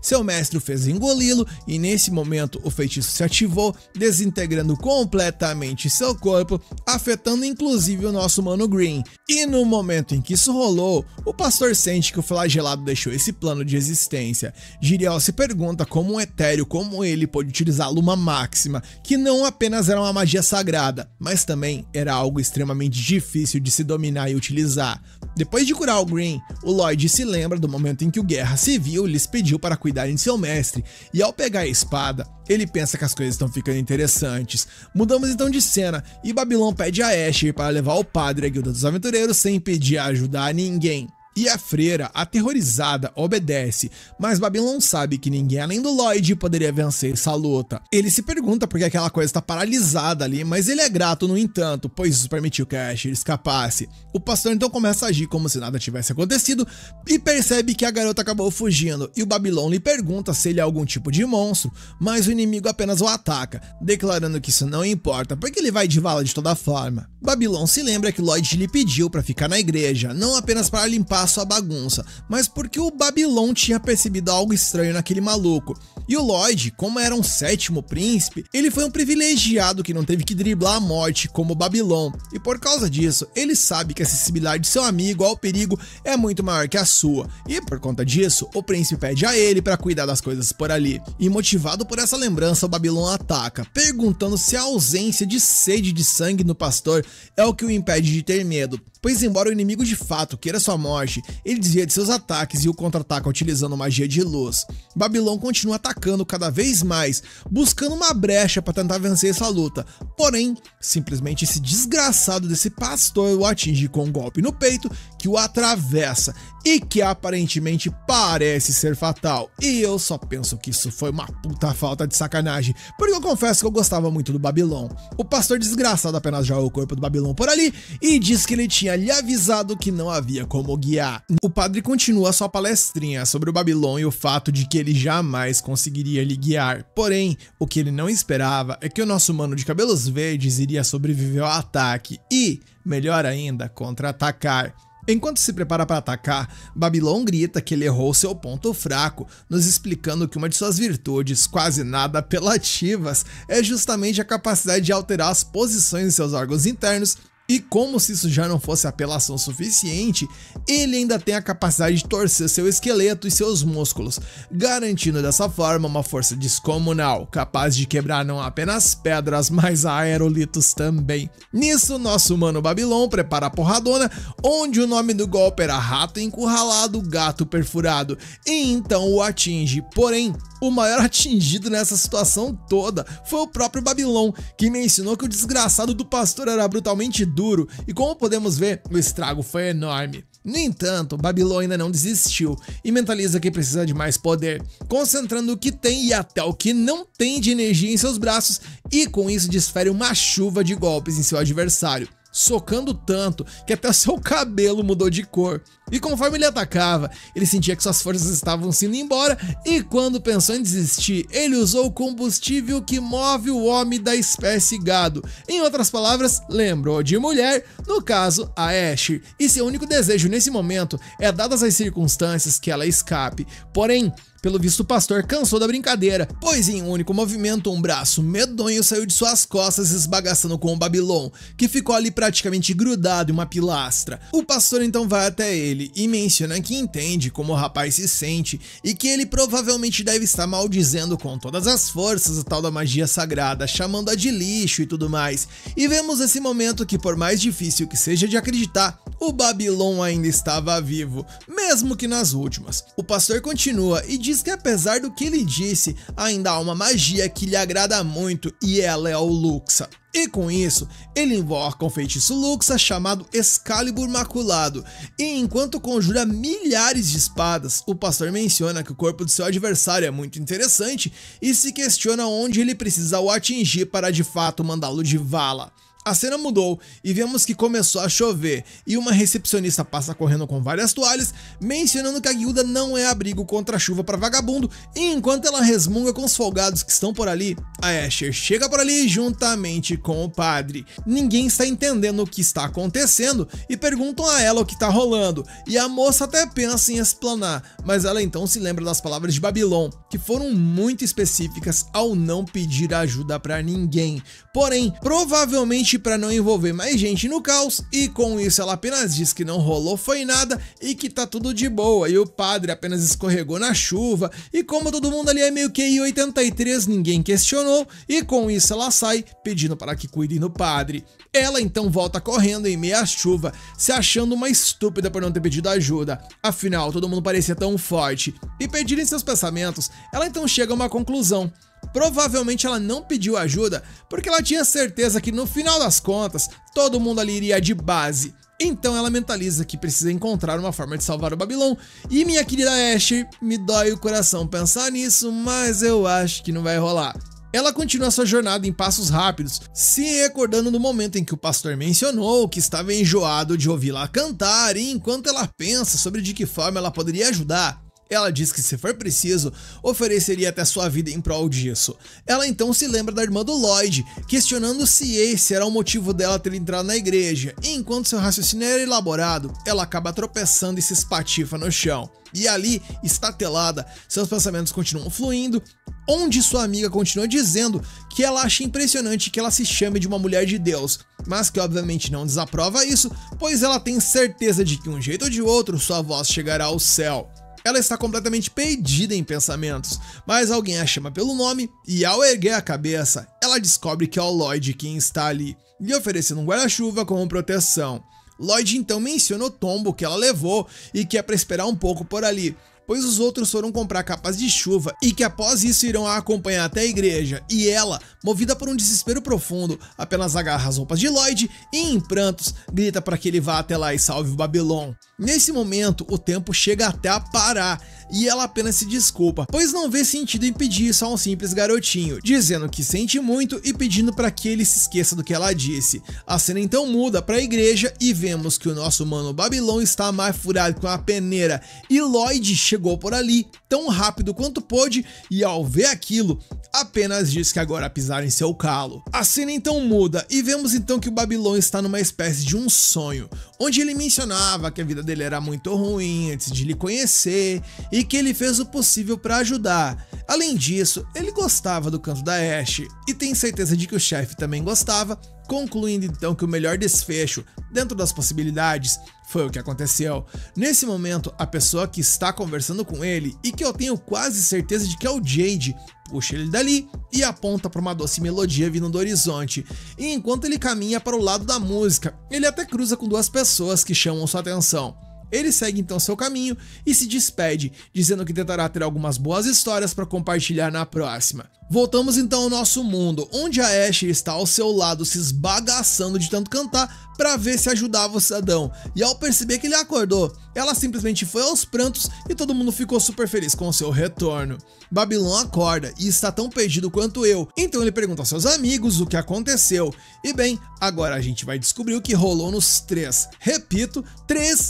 Seu mestre o fez engoli-lo, e nesse momento o feitiço se ativou, desintegrando completamente seu corpo, afetando inclusive o nosso mano Green. E no momento em que isso rolou, o pastor sente que o Flagelado deixou esse plano de existência. Jiriel se pergunta como um etéreo como ele pôde utilizar a Luma Máxima, que não apenas era uma magia sagrada, mas também era algo extremamente difícil de se dominar e utilizar. Depois de curar o Green, o Lloyd se lembra do momento em que o Guerra Civil lhes pediu para cuidarem de seu mestre, e ao pegar a espada, ele pensa que as coisas estão ficando interessantes. Mudamos então de cena, e Babylon pede a Asher para levar o padre à Guilda dos Aventureiros sem pedir ajuda a ninguém. E a freira, aterrorizada, obedece, mas Babylon sabe que ninguém além do Lloyd poderia vencer essa luta. Ele se pergunta por que aquela coisa está paralisada ali, mas ele é grato no entanto, pois isso permitiu que a Asher escapasse. O pastor então começa a agir como se nada tivesse acontecido e percebe que a garota acabou fugindo, e o Babylon lhe pergunta se ele é algum tipo de monstro, mas o inimigo apenas o ataca, declarando que isso não importa, porque ele vai de vala de toda forma. Babylon se lembra que Lloyd lhe pediu para ficar na igreja, não apenas para limpar sua bagunça, mas porque o Babylon tinha percebido algo estranho naquele maluco. E o Lloyd, como era um sétimo príncipe, ele foi um privilegiado que não teve que driblar a morte como o Babylon, e por causa disso, ele sabe que a sensibilidade de seu amigo ao perigo é muito maior que a sua, e por conta disso, o príncipe pede a ele para cuidar das coisas por ali. E motivado por essa lembrança, o Babylon ataca, perguntando se a ausência de sede de sangue no pastor é o que o impede de ter medo, pois embora o inimigo de fato queira sua morte, ele desvia de seus ataques e o contra-ataca utilizando magia de luz. Babylon continua atacando cada vez mais, buscando uma brecha para tentar vencer essa luta, porém, simplesmente esse desgraçado desse pastor o atinge com um golpe no peito que o atravessa e que aparentemente parece ser fatal. E eu só penso que isso foi uma puta falta de sacanagem, porque eu confesso que eu gostava muito do Babylon. O pastor desgraçado apenas joga o corpo do Babylon por ali e diz que ele tinha lhe avisado que não havia como guiar. O padre continua sua palestrinha sobre o Babylon e o fato de que ele jamais conseguiria lhe guiar. Porém, o que ele não esperava é que o nosso mano de cabelos verdes iria sobreviver ao ataque e, melhor ainda, contra-atacar. Enquanto se prepara para atacar, Babylon grita que ele errou seu ponto fraco, nos explicando que uma de suas virtudes, quase nada apelativas, é justamente a capacidade de alterar as posições de seus órgãos internos. E como se isso já não fosse apelação suficiente, ele ainda tem a capacidade de torcer seu esqueleto e seus músculos, garantindo dessa forma uma força descomunal, capaz de quebrar não apenas pedras, mas aerolitos também. Nisso, nosso mano Babylon prepara a porradona, onde o nome do golpe era Rato Encurralado, Gato Perfurado, e então o atinge. Porém, o maior atingido nessa situação toda foi o próprio Babylon, que me ensinou que o desgraçado do pastor era brutalmente duro, e como podemos ver, o estrago foi enorme. No entanto, Babylon ainda não desistiu e mentaliza que precisa de mais poder, concentrando o que tem e até o que não tem de energia em seus braços, e com isso desfere uma chuva de golpes em seu adversário, socando tanto que até seu cabelo mudou de cor. E conforme ele atacava, ele sentia que suas forças estavam se indo embora, e quando pensou em desistir, ele usou o combustível que move o homem da espécie gado. Em outras palavras, lembrou de mulher, no caso, a Asher, e seu único desejo nesse momento é, dadas as circunstâncias, que ela escape. Porém, pelo visto, o pastor cansou da brincadeira, pois em um único movimento, um braço medonho saiu de suas costas, esbagaçando com o Babylon, que ficou ali praticamente grudado em uma pilastra. O pastor então vai até ele e menciona que entende como o rapaz se sente e que ele provavelmente deve estar maldizendo com todas as forças a tal da magia sagrada, chamando-a de lixo e tudo mais. E vemos nesse momento que, por mais difícil que seja de acreditar, o Babylon ainda estava vivo, mesmo que nas últimas. O pastor continua e diz que, apesar do que ele disse, ainda há uma magia que lhe agrada muito, e ela é o Luxa. E com isso, ele invoca um feitiço Luxa chamado Excalibur Maculado, e enquanto conjura milhares de espadas, o pastor menciona que o corpo do seu adversário é muito interessante e se questiona onde ele precisa o atingir para de fato mandá-lo de vala. A cena mudou e vemos que começou a chover, e uma recepcionista passa correndo com várias toalhas, mencionando que a guilda não é abrigo contra a chuva para vagabundo, e enquanto ela resmunga com os folgados que estão por ali, a Asher chega por ali juntamente com o padre. Ninguém está entendendo o que está acontecendo e perguntam a ela o que está rolando, e a moça até pensa em explanar, mas ela então se lembra das palavras de Babylon, que foram muito específicas ao não pedir ajuda para ninguém, porém, provavelmente para não envolver mais gente no caos, e com isso ela apenas diz que não rolou foi nada e que tá tudo de boa, e o padre apenas escorregou na chuva, e como todo mundo ali é meio que I-83, ninguém questionou, e com isso ela sai pedindo para que cuidem do padre. Ela então volta correndo em meia chuva, se achando uma estúpida por não ter pedido ajuda, afinal todo mundo parecia tão forte, e perdida em seus pensamentos, ela então chega a uma conclusão. Provavelmente ela não pediu ajuda porque ela tinha certeza que no final das contas todo mundo ali iria de base. Então ela mentaliza que precisa encontrar uma forma de salvar o Babylon. E minha querida Asher, me dói o coração pensar nisso, mas eu acho que não vai rolar. Ela continua sua jornada em passos rápidos, se recordando do momento em que o pastor mencionou que estava enjoado de ouvi-la cantar, e enquanto ela pensa sobre de que forma ela poderia ajudar, ela diz que, se for preciso, ofereceria até sua vida em prol disso. Ela então se lembra da irmã do Lloyd, questionando se esse era o motivo dela ter entrado na igreja, e enquanto seu raciocínio era elaborado, ela acaba tropeçando e se espatifa no chão. E ali, estatelada, seus pensamentos continuam fluindo, onde sua amiga continua dizendo que ela acha impressionante que ela se chame de uma mulher de Deus, mas que obviamente não desaprova isso, pois ela tem certeza de que, um jeito ou de outro, sua voz chegará ao céu. Ela está completamente perdida em pensamentos, mas alguém a chama pelo nome e, ao erguer a cabeça, ela descobre que é o Lloyd quem está ali, lhe oferecendo um guarda-chuva como proteção. Lloyd então menciona o tombo que ela levou e que é para esperar um pouco por ali, pois os outros foram comprar capas de chuva e que após isso irão a acompanhar até a igreja, e ela, movida por um desespero profundo, apenas agarra as roupas de Lloyd e, em prantos, grita para que ele vá até lá e salve o Babylon. Nesse momento, o tempo chega até a parar e ela apenas se desculpa, pois não vê sentido em pedir isso a um simples garotinho, dizendo que sente muito e pedindo para que ele se esqueça do que ela disse. A cena então muda para a igreja e vemos que o nosso mano Babylon está mais furado com a peneira, e Lloyd chegou por ali tão rápido quanto pôde e, ao ver aquilo, apenas diz que agora pisaram em seu calo. A cena então muda e vemos então que o Babylon está numa espécie de um sonho, onde ele mencionava que a vida dele era muito ruim antes de lhe conhecer e que ele fez o possível para ajudar. Além disso, ele gostava do canto da Asher e tem certeza de que o chefe também gostava, concluindo então que o melhor desfecho, dentro das possibilidades, foi o que aconteceu. Nesse momento, a pessoa que está conversando com ele, e que eu tenho quase certeza de que é o Jade, puxa ele dali e aponta para uma doce melodia vindo do horizonte, e enquanto ele caminha para o lado da música, ele até cruza com duas pessoas que chamam sua atenção. Ele segue então seu caminho e se despede, dizendo que tentará ter algumas boas histórias para compartilhar na próxima. Voltamos então ao nosso mundo, onde a Asher está ao seu lado se esbagaçando de tanto cantar para ver se ajudava o cidadão, e ao perceber que ele acordou, ela simplesmente foi aos prantos e todo mundo ficou super feliz com o seu retorno. Babylon acorda e está tão perdido quanto eu, então ele pergunta aos seus amigos o que aconteceu, e bem, agora a gente vai descobrir o que rolou nos 3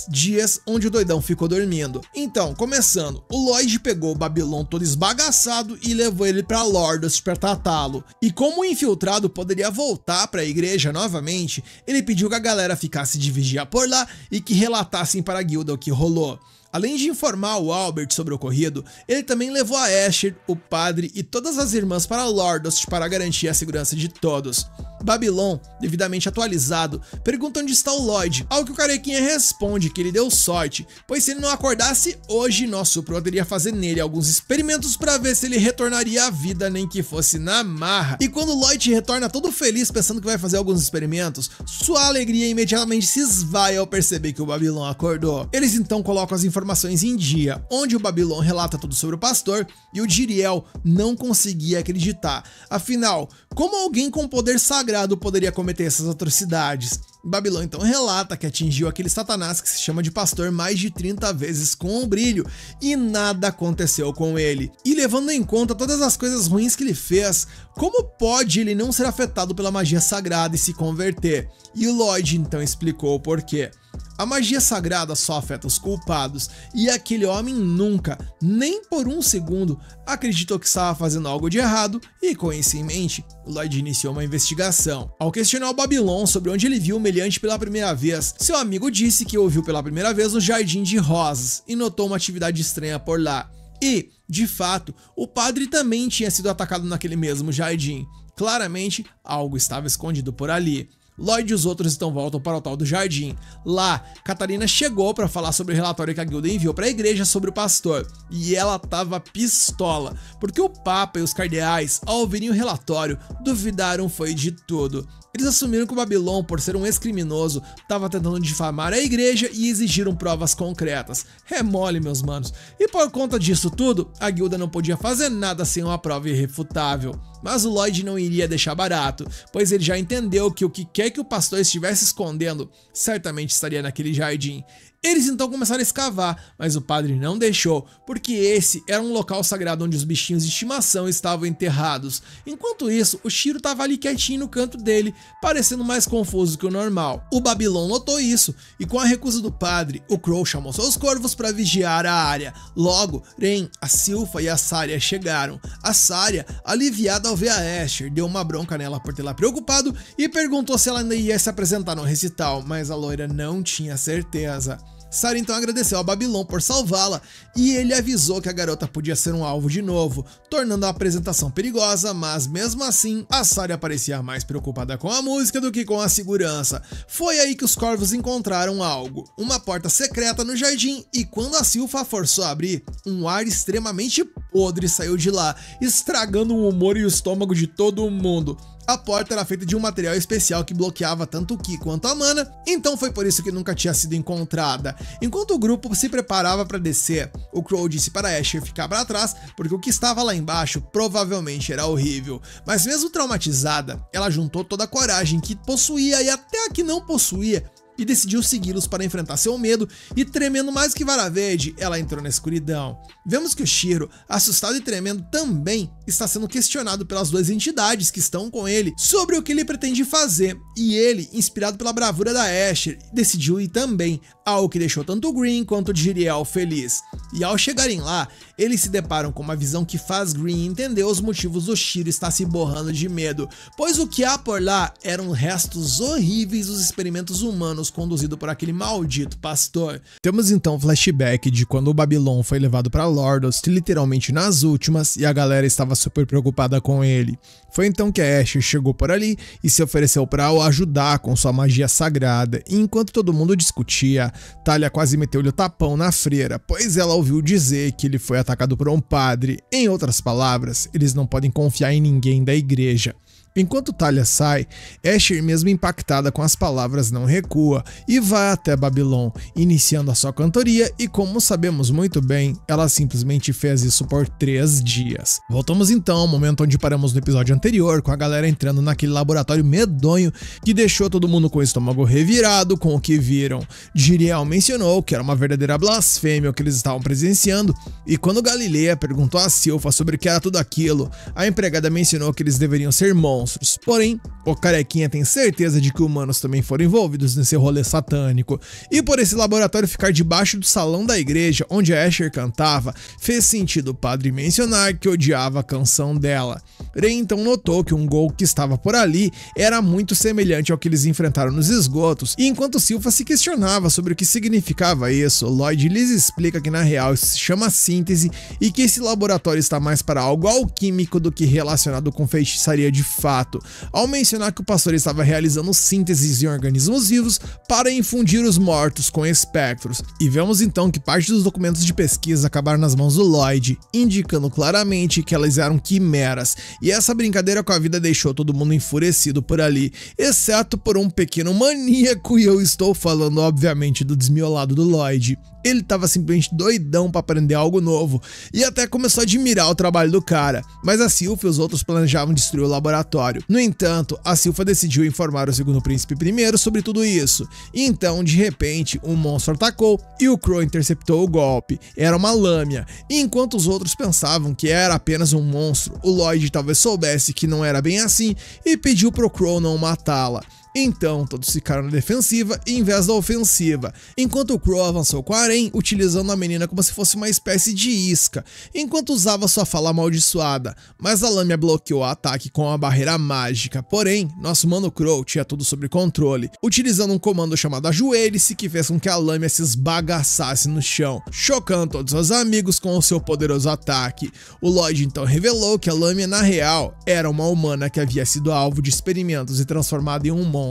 dias onde o doidão ficou dormindo. Então, começando, o Lloyd pegou o Babylon todo esbagaçado e levou ele para Lordos para tratá-lo, e como o infiltrado poderia voltar para a igreja novamente, ele pediu que a galera ficasse de vigia por lá e que relatassem para a guilda o que rolou. Além de informar o Albert sobre o ocorrido, ele também levou a Asher, o padre e todas as irmãs para Lordos para garantir a segurança de todos. Babylon, devidamente atualizado, pergunta onde está o Lloyd, ao que o carequinha responde que ele deu sorte, pois se ele não acordasse hoje, nosso Pro iria fazer nele alguns experimentos para ver se ele retornaria à vida, nem que fosse na marra. E quando o Lloyd retorna todo feliz pensando que vai fazer alguns experimentos, sua alegria imediatamente se esvai ao perceber que o Babylon acordou. Eles então colocam as informações em dia, onde o Babylon relata tudo sobre o pastor e o Jiriel não conseguia acreditar. Afinal, como alguém com poder sagrado poderia cometer essas atrocidades? Babylon então relata que atingiu aquele satanás que se chama de pastor mais de 30 vezes com o brilho e nada aconteceu com ele. E levando em conta todas as coisas ruins que ele fez, como pode ele não ser afetado pela magia sagrada e se converter? E o Lloyd então explicou o porquê. A magia sagrada só afeta os culpados, e aquele homem nunca, nem por um segundo, acreditou que estava fazendo algo de errado, e com isso em mente, Lloyd iniciou uma investigação. Ao questionar o Babylon sobre onde ele viu o meliante pela primeira vez, seu amigo disse que o viu pela primeira vez no Jardim de Rosas, e notou uma atividade estranha por lá. E, de fato, o padre também tinha sido atacado naquele mesmo jardim. Claramente, algo estava escondido por ali. Lloyd e os outros então voltam para o tal do jardim. Lá, Catarina chegou para falar sobre o relatório que a guilda enviou para a igreja sobre o pastor, e ela tava pistola, porque o Papa e os cardeais, ao ouvirem o relatório, duvidaram foi de tudo. Eles assumiram que o Babylon, por ser um ex-criminoso, estava tentando difamar a igreja e exigiram provas concretas. É mole, meus manos. E por conta disso tudo, a guilda não podia fazer nada sem uma prova irrefutável. Mas o Lloyd não iria deixar barato, pois ele já entendeu que o que quer que o pastor estivesse escondendo, certamente estaria naquele jardim. Eles então começaram a escavar, mas o padre não deixou, porque esse era um local sagrado onde os bichinhos de estimação estavam enterrados. Enquanto isso, o Shiro estava ali quietinho no canto dele, parecendo mais confuso que o normal. O Babylon notou isso, e com a recusa do padre, o Crow chamou seus corvos para vigiar a área. Logo, Ren, a Silpha e a Saria chegaram. A Saria, aliviada ao ver a Asher, deu uma bronca nela por tê-la preocupado e perguntou se ela ainda ia se apresentar no recital, mas a loira não tinha certeza. Saria então agradeceu a Babylon por salvá-la e ele avisou que a garota podia ser um alvo de novo, tornando a apresentação perigosa, mas mesmo assim a Saria parecia mais preocupada com a música do que com a segurança. Foi aí que os corvos encontraram algo, uma porta secreta no jardim, e quando a Silpha forçou a abrir, um ar extremamente podre saiu de lá, estragando o humor e o estômago de todo mundo. A porta era feita de um material especial que bloqueava tanto o Ki quanto a mana, então foi por isso que nunca tinha sido encontrada. Enquanto o grupo se preparava para descer, o Crow disse para Asher ficar para trás, porque o que estava lá embaixo provavelmente era horrível. Mas mesmo traumatizada, ela juntou toda a coragem que possuía e até a que não possuía, e decidiu segui-los para enfrentar seu medo, e tremendo mais que vara verde, ela entrou na escuridão. Vemos que o Shiro, assustado e tremendo também, está sendo questionado pelas duas entidades que estão com ele sobre o que ele pretende fazer, e ele, inspirado pela bravura da Asher, decidiu ir também, algo que deixou tanto o Green quanto o Jiriel feliz. E ao chegarem lá, eles se deparam com uma visão que faz Green entender os motivos do Shiro estar se borrando de medo, pois o que há por lá eram restos horríveis dos experimentos humanos conduzido por aquele maldito pastor. Temos então um flashback de quando o Babylon foi levado para Lordos, literalmente nas últimas, e a galera estava super preocupada com ele. Foi então que a Asher chegou por ali e se ofereceu para o ajudar com sua magia sagrada, e enquanto todo mundo discutia, Talia quase meteu-lhe o tapão na freira, pois ela ouviu dizer que ele foi atacado por um padre. Em outras palavras, eles não podem confiar em ninguém da igreja. Enquanto Talia sai, Asher, mesmo impactada com as palavras, não recua e vai até Babylon, iniciando a sua cantoria e, como sabemos muito bem, ela simplesmente fez isso por 3 dias. Voltamos então ao momento onde paramos no episódio anterior, com a galera entrando naquele laboratório medonho que deixou todo mundo com o estômago revirado com o que viram. Jiriel mencionou que era uma verdadeira blasfêmia o que eles estavam presenciando, e quando Galileia perguntou a Silpha sobre o que era tudo aquilo, a empregada mencionou que eles deveriam ser monstros. Porém, o carequinha tem certeza de que humanos também foram envolvidos nesse rolê satânico, e por esse laboratório ficar debaixo do salão da igreja onde a Asher cantava, fez sentido o padre mencionar que odiava a canção dela. Rey então notou que um gol que estava por ali era muito semelhante ao que eles enfrentaram nos esgotos, e enquanto Silpha se questionava sobre o que significava isso, Lloyd lhes explica que na real isso se chama síntese e que esse laboratório está mais para algo alquímico do que relacionado com feitiçaria de fato, ao mencionar que o pastor estava realizando sínteses em organismos vivos para infundir os mortos com espectros. E vemos então que parte dos documentos de pesquisa acabaram nas mãos do Lloyd, indicando claramente que elas eram quimeras, e essa brincadeira com a vida deixou todo mundo enfurecido por ali, exceto por um pequeno maníaco, e eu estou falando obviamente do desmiolado do Lloyd. Ele estava simplesmente doidão para aprender algo novo e até começou a admirar o trabalho do cara, mas a Silpha e os outros planejavam destruir o laboratório. No entanto, a Silpha decidiu informar o segundo príncipe primeiro sobre tudo isso, e então de repente um monstro atacou e o Crow interceptou o golpe. Era uma lâmina, e enquanto os outros pensavam que era apenas um monstro, o Lloyd talvez soubesse que não era bem assim e pediu pro Crow não matá-la. Então, todos ficaram na defensiva em vez da ofensiva, enquanto o Crow avançou com a Aren, utilizando a menina como se fosse uma espécie de isca, enquanto usava sua fala amaldiçoada, mas a lâmina bloqueou o ataque com uma barreira mágica. Porém, nosso mano Crow tinha tudo sob controle, utilizando um comando chamado Ajoelhe-se, que fez com que a lâmina se esbagaçasse no chão, chocando todos os amigos com o seu poderoso ataque. O Lloyd então revelou que a lâmina na real era uma humana que havia sido alvo de experimentos e transformada em um monstro.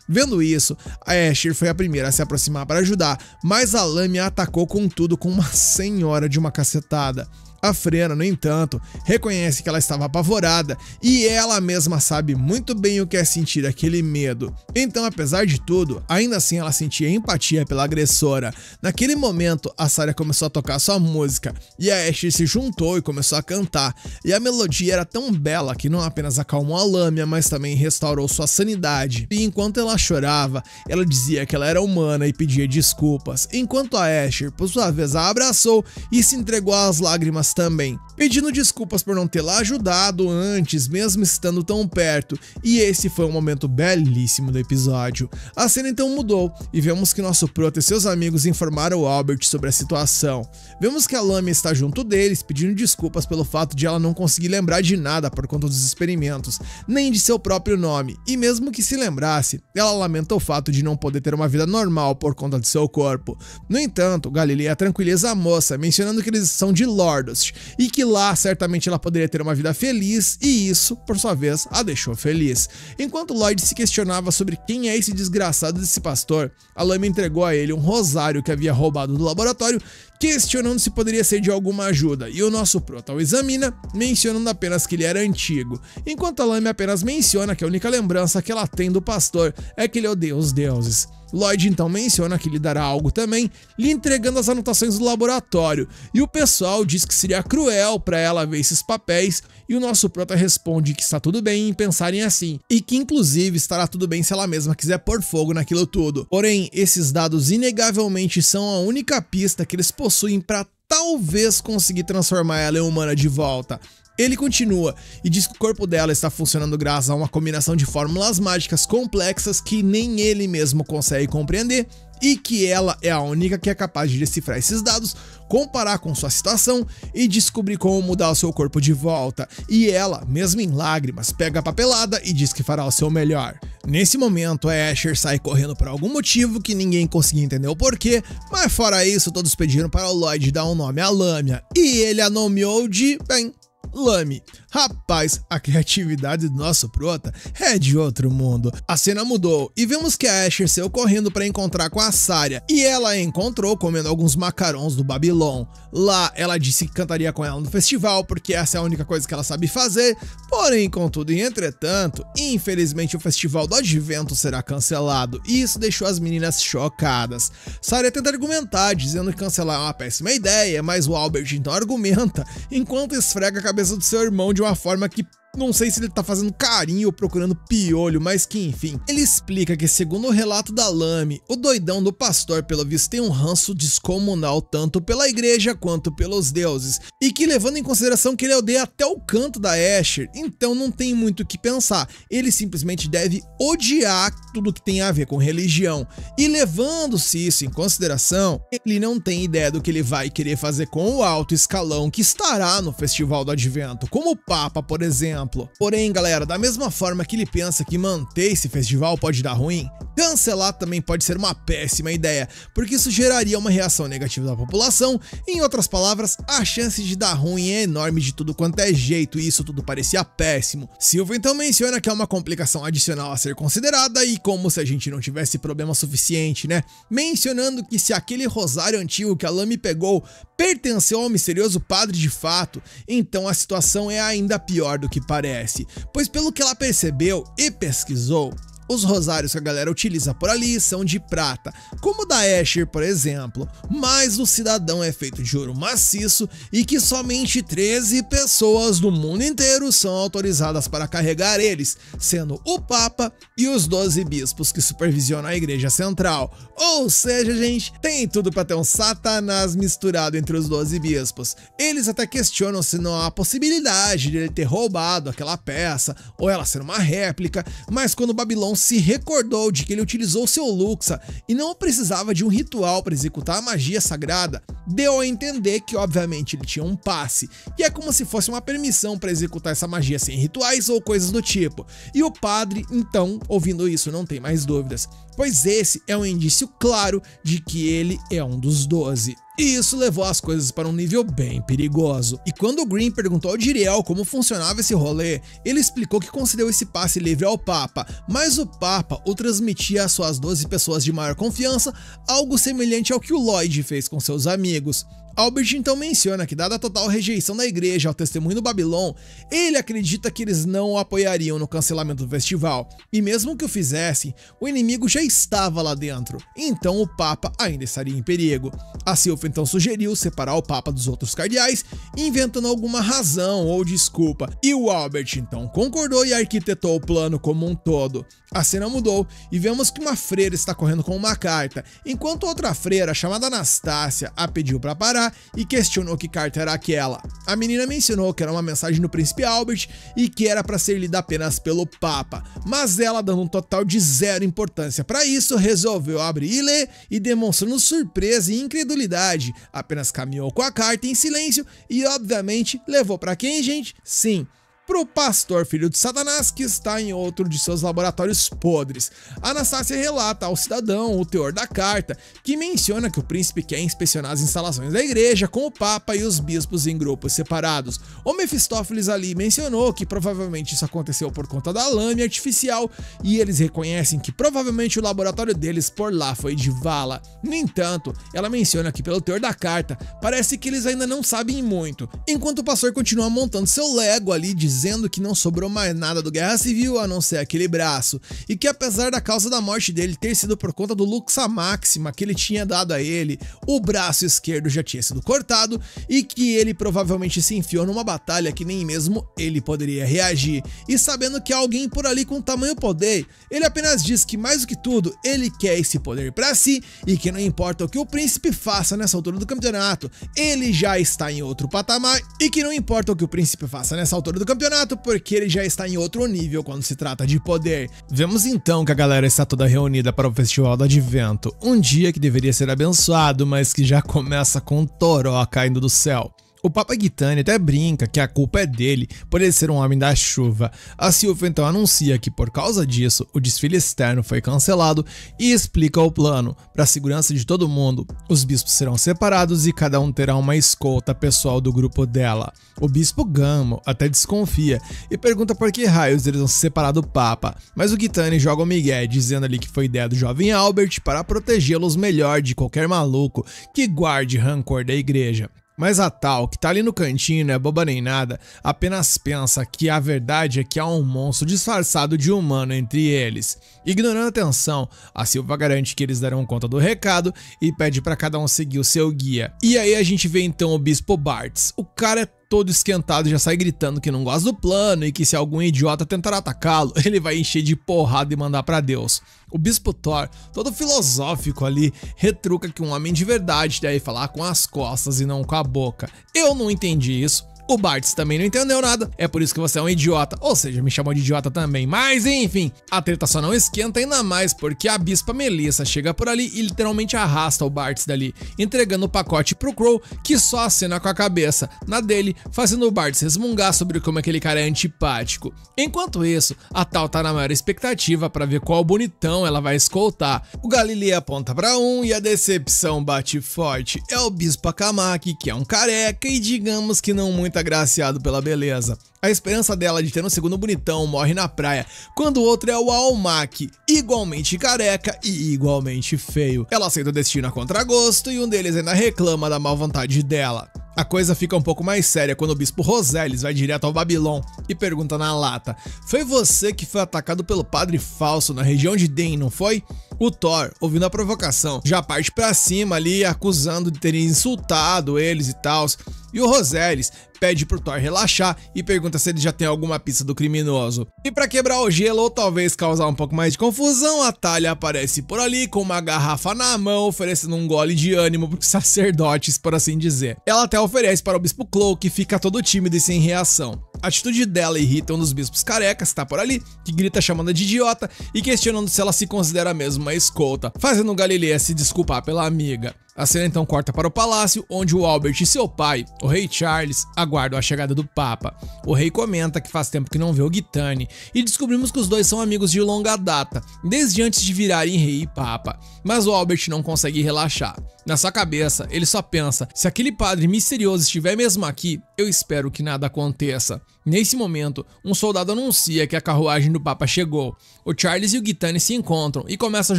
Vendo isso, a Asher foi a primeira a se aproximar para ajudar, mas a lâmina atacou com tudo com uma senhora de uma cacetada. A Frena, no entanto, reconhece que ela estava apavorada e ela mesma sabe muito bem o que é sentir aquele medo. Então, apesar de tudo, ainda assim ela sentia empatia pela agressora. Naquele momento, a Saria começou a tocar sua música e a Asher se juntou e começou a cantar. E a melodia era tão bela que não apenas acalmou a lâmina, mas também restaurou sua sanidade. E enquanto ela chorava, ela dizia que ela era humana e pedia desculpas, enquanto a Asher, por sua vez, a abraçou e se entregou às lágrimas também, pedindo desculpas por não tê-la ajudado antes, mesmo estando tão perto, e esse foi um momento belíssimo do episódio. A cena então mudou, e vemos que nosso Prota e seus amigos informaram o Albert sobre a situação. Vemos que a Lâmina está junto deles, pedindo desculpas pelo fato de ela não conseguir lembrar de nada por conta dos experimentos, nem de seu próprio nome, e mesmo que se lembrasse, ela lamenta o fato de não poder ter uma vida normal por conta de seu corpo. No entanto, Galileia tranquiliza a moça, mencionando que eles são de Lordos, e que lá certamente ela poderia ter uma vida feliz, e isso, por sua vez, a deixou feliz. Enquanto Lloyd se questionava sobre quem é esse desgraçado desse pastor, a Lâmina entregou a ele um rosário que havia roubado do laboratório, questionando se poderia ser de alguma ajuda, e o nosso Prota o examina, mencionando apenas que ele era antigo, enquanto a Lâmina apenas menciona que a única lembrança que ela tem do pastor é que ele odeia os deuses. Lloyd então menciona que lhe dará algo também, lhe entregando as anotações do laboratório, e o pessoal diz que seria cruel para ela ver esses papéis, e o nosso Prota responde que está tudo bem em pensarem assim, e que inclusive estará tudo bem se ela mesma quiser pôr fogo naquilo tudo. Porém, esses dados inegavelmente são a única pista que eles possuem para talvez conseguir transformar ela em humana de volta. Ele continua e diz que o corpo dela está funcionando graças a uma combinação de fórmulas mágicas complexas que nem ele mesmo consegue compreender, e que ela é a única que é capaz de decifrar esses dados, comparar com sua situação e descobrir como mudar o seu corpo de volta. E ela, mesmo em lágrimas, pega a papelada e diz que fará o seu melhor. Nesse momento, a Asher sai correndo por algum motivo que ninguém conseguia entender o porquê, mas fora isso, todos pediram para o Lloyd dar um nome à Lâmina, e ele a nomeou de, bem, Lamy. Rapaz, a criatividade do nosso prota é de outro mundo. A cena mudou e vemos que a Asher saiu correndo para encontrar com a Saria, e ela a encontrou comendo alguns macarons do Babylon. Lá ela disse que cantaria com ela no festival porque essa é a única coisa que ela sabe fazer, porém, contudo e entretanto, infelizmente o festival do Advento será cancelado, e isso deixou as meninas chocadas. Saria tenta argumentar, dizendo que cancelar é uma péssima ideia, mas o Albert então argumenta, enquanto esfrega a cabeça do seu irmão de uma forma que não sei se ele tá fazendo carinho ou procurando piolho, mas que enfim. Ele explica que, segundo o relato da Lamy, o doidão do pastor pelo visto tem um ranço descomunal tanto pela igreja quanto pelos deuses, e que, levando em consideração que ele odeia até o canto da Asher, então não tem muito o que pensar, ele simplesmente deve odiar tudo que tem a ver com religião, e levando-se isso em consideração, ele não tem ideia do que ele vai querer fazer com o alto escalão que estará no Festival do Advento, como o Papa, por exemplo. Porém, galera, da mesma forma que ele pensa que manter esse festival pode dar ruim, cancelar também pode ser uma péssima ideia, porque isso geraria uma reação negativa da população. Em outras palavras, a chance de dar ruim é enorme de tudo quanto é jeito, e isso tudo parecia péssimo. Silva então menciona que é uma complicação adicional a ser considerada, e como se a gente não tivesse problema suficiente, né? Mencionando que se aquele rosário antigo que a Lamy pegou pertenceu ao misterioso padre de fato, então a situação é ainda pior do que parece, pois pelo que ela percebeu e pesquisou, os rosários que a galera utiliza por ali são de prata, como o da Asher, por exemplo, mas o cidadão é feito de ouro maciço e que somente 13 pessoas do mundo inteiro são autorizadas para carregar eles, sendo o Papa e os 12 bispos que supervisionam a igreja central. Ou seja, gente, tem tudo para ter um satanás misturado entre os 12 bispos. Eles até questionam se não há possibilidade de ele ter roubado aquela peça ou ela ser uma réplica, mas quando Babylon se recordou de que ele utilizou seu Luxa e não precisava de um ritual para executar a magia sagrada, deu a entender que obviamente ele tinha um passe, e é como se fosse uma permissão para executar essa magia sem rituais ou coisas do tipo. E o padre, então, ouvindo isso, não tem mais dúvidas, pois esse é um indício claro de que ele é um dos 12. E isso levou as coisas para um nível bem perigoso. E quando o Green perguntou ao Jiriel como funcionava esse rolê, ele explicou que concedeu esse passe livre ao Papa, mas o Papa o transmitia às suas 12 pessoas de maior confiança, algo semelhante ao que o Lloyd fez com seus amigos. Albert então menciona que, dada a total rejeição da igreja ao testemunho do Babylon, ele acredita que eles não o apoiariam no cancelamento do festival, e mesmo que o fizessem, o inimigo já estava lá dentro, então o Papa ainda estaria em perigo. A Silva então sugeriu separar o Papa dos outros cardeais, inventando alguma razão ou desculpa, e o Albert então concordou e arquitetou o plano como um todo. A cena mudou e vemos que uma freira está correndo com uma carta, enquanto outra freira, chamada Anastácia, a pediu para parar e questionou que carta era aquela. A menina mencionou que era uma mensagem do príncipe Albert e que era para ser lida apenas pelo Papa, mas ela, dando um total de zero importância para isso, resolveu abrir e ler, e demonstrando surpresa e incredulidade, apenas caminhou com a carta em silêncio e obviamente levou para quem, gente? Sim, pro pastor filho de Satanás, que está em outro de seus laboratórios podres. Anastácia relata ao cidadão o teor da carta, que menciona que o príncipe quer inspecionar as instalações da igreja com o Papa e os bispos em grupos separados. O Mefistófeles ali mencionou que provavelmente isso aconteceu por conta da lâmina artificial, e eles reconhecem que provavelmente o laboratório deles por lá foi de vala. No entanto, ela menciona que, pelo teor da carta, parece que eles ainda não sabem muito, enquanto o pastor continua montando seu Lego ali, dizendo que não sobrou mais nada do Guerra Civil a não ser aquele braço, e que apesar da causa da morte dele ter sido por conta do Luxa Máxima que ele tinha dado a ele, o braço esquerdo já tinha sido cortado, e que ele provavelmente se enfiou numa batalha que nem mesmo ele poderia reagir. E sabendo que há alguém por ali com tamanho poder, ele apenas diz que, mais do que tudo, ele quer esse poder para si, e que não importa o que o príncipe faça nessa altura do campeonato, ele já está em outro patamar, e que não importa o que o príncipe faça nessa altura do campeonato, porque ele já está em outro nível quando se trata de poder. Vemos então que a galera está toda reunida para o Festival do Advento, um dia que deveria ser abençoado, mas que já começa com um toró caindo do céu. O Papa Gitanni até brinca que a culpa é dele por ele ser um homem da chuva. A Sylphia então anuncia que por causa disso o desfile externo foi cancelado e explica o plano. Para a segurança de todo mundo, os bispos serão separados e cada um terá uma escolta pessoal do grupo dela. O bispo Gamo até desconfia e pergunta por que raios eles vão se separar do Papa, mas o Gitanni joga o migué dizendo ali que foi ideia do jovem Albert para protegê-los melhor de qualquer maluco que guarde rancor da igreja. Mas a tal, que tá ali no cantinho, não é boba nem nada, apenas pensa que a verdade é que há um monstro disfarçado de humano entre eles. Ignorando a tensão, a Sylphia garante que eles darão conta do recado e pede para cada um seguir o seu guia. E aí a gente vê então o Bispo Bartz. O cara é todo esquentado e já sai gritando que não gosta do plano e que se algum idiota tentar atacá-lo, ele vai encher de porrada e mandar pra Deus. O Bispo Thor, todo filosófico ali, retruca que um homem de verdade deve falar com as costas e não com a boca. Eu não entendi isso. O Bartz também não entendeu nada, é por isso que você é um idiota, ou seja, me chamou de idiota também, mas enfim, a treta só não esquenta ainda mais porque a Bispa Melissa chega por ali e literalmente arrasta o Bartz dali, entregando o pacote pro Crow, que só acena com a cabeça, na dele, fazendo o Bartz resmungar sobre como aquele cara é antipático. Enquanto isso, a Tal tá na maior expectativa pra ver qual bonitão ela vai escoltar. O Galilei aponta pra um e a decepção bate forte, é o Bispo Akamaki, que é um careca e digamos que não muito agraciado pela beleza. A esperança dela de ter um segundo bonitão morre na praia, quando o outro é o Almaki, igualmente careca e igualmente feio. Ela aceita o destino a contragosto e um deles ainda reclama da má vontade dela. A coisa fica um pouco mais séria quando o Bispo Roselles vai direto ao Babilon e pergunta na lata: foi você que foi atacado pelo padre falso na região de Den, não foi? O Thor, ouvindo a provocação, já parte pra cima ali, acusando de terem insultado eles e tal. E o Roselles pede pro Thor relaxar e pergunta se ele já tem alguma pista do criminoso. E pra quebrar o gelo ou talvez causar um pouco mais de confusão, a Talia aparece por ali com uma garrafa na mão, oferecendo um gole de ânimo pros sacerdotes, por assim dizer. Ela até oferece para o Bispo Clow, que fica todo tímido e sem reação. A atitude dela irrita um dos bispos carecas que tá por ali, que grita chamando de idiota e questionando se ela se considera mesmo uma escolta, fazendo o Galilei se desculpar pela amiga. A cena então corta para o palácio, onde o Albert e seu pai, o rei Charles, aguardam a chegada do Papa. O rei comenta que faz tempo que não vê o Gitanni, e descobrimos que os dois são amigos de longa data, desde antes de virarem rei e Papa. Mas o Albert não consegue relaxar. Na sua cabeça, ele só pensa: se aquele padre misterioso estiver mesmo aqui, eu espero que nada aconteça. Nesse momento, um soldado anuncia que a carruagem do Papa chegou. O Charles e o Gitanni se encontram e começam a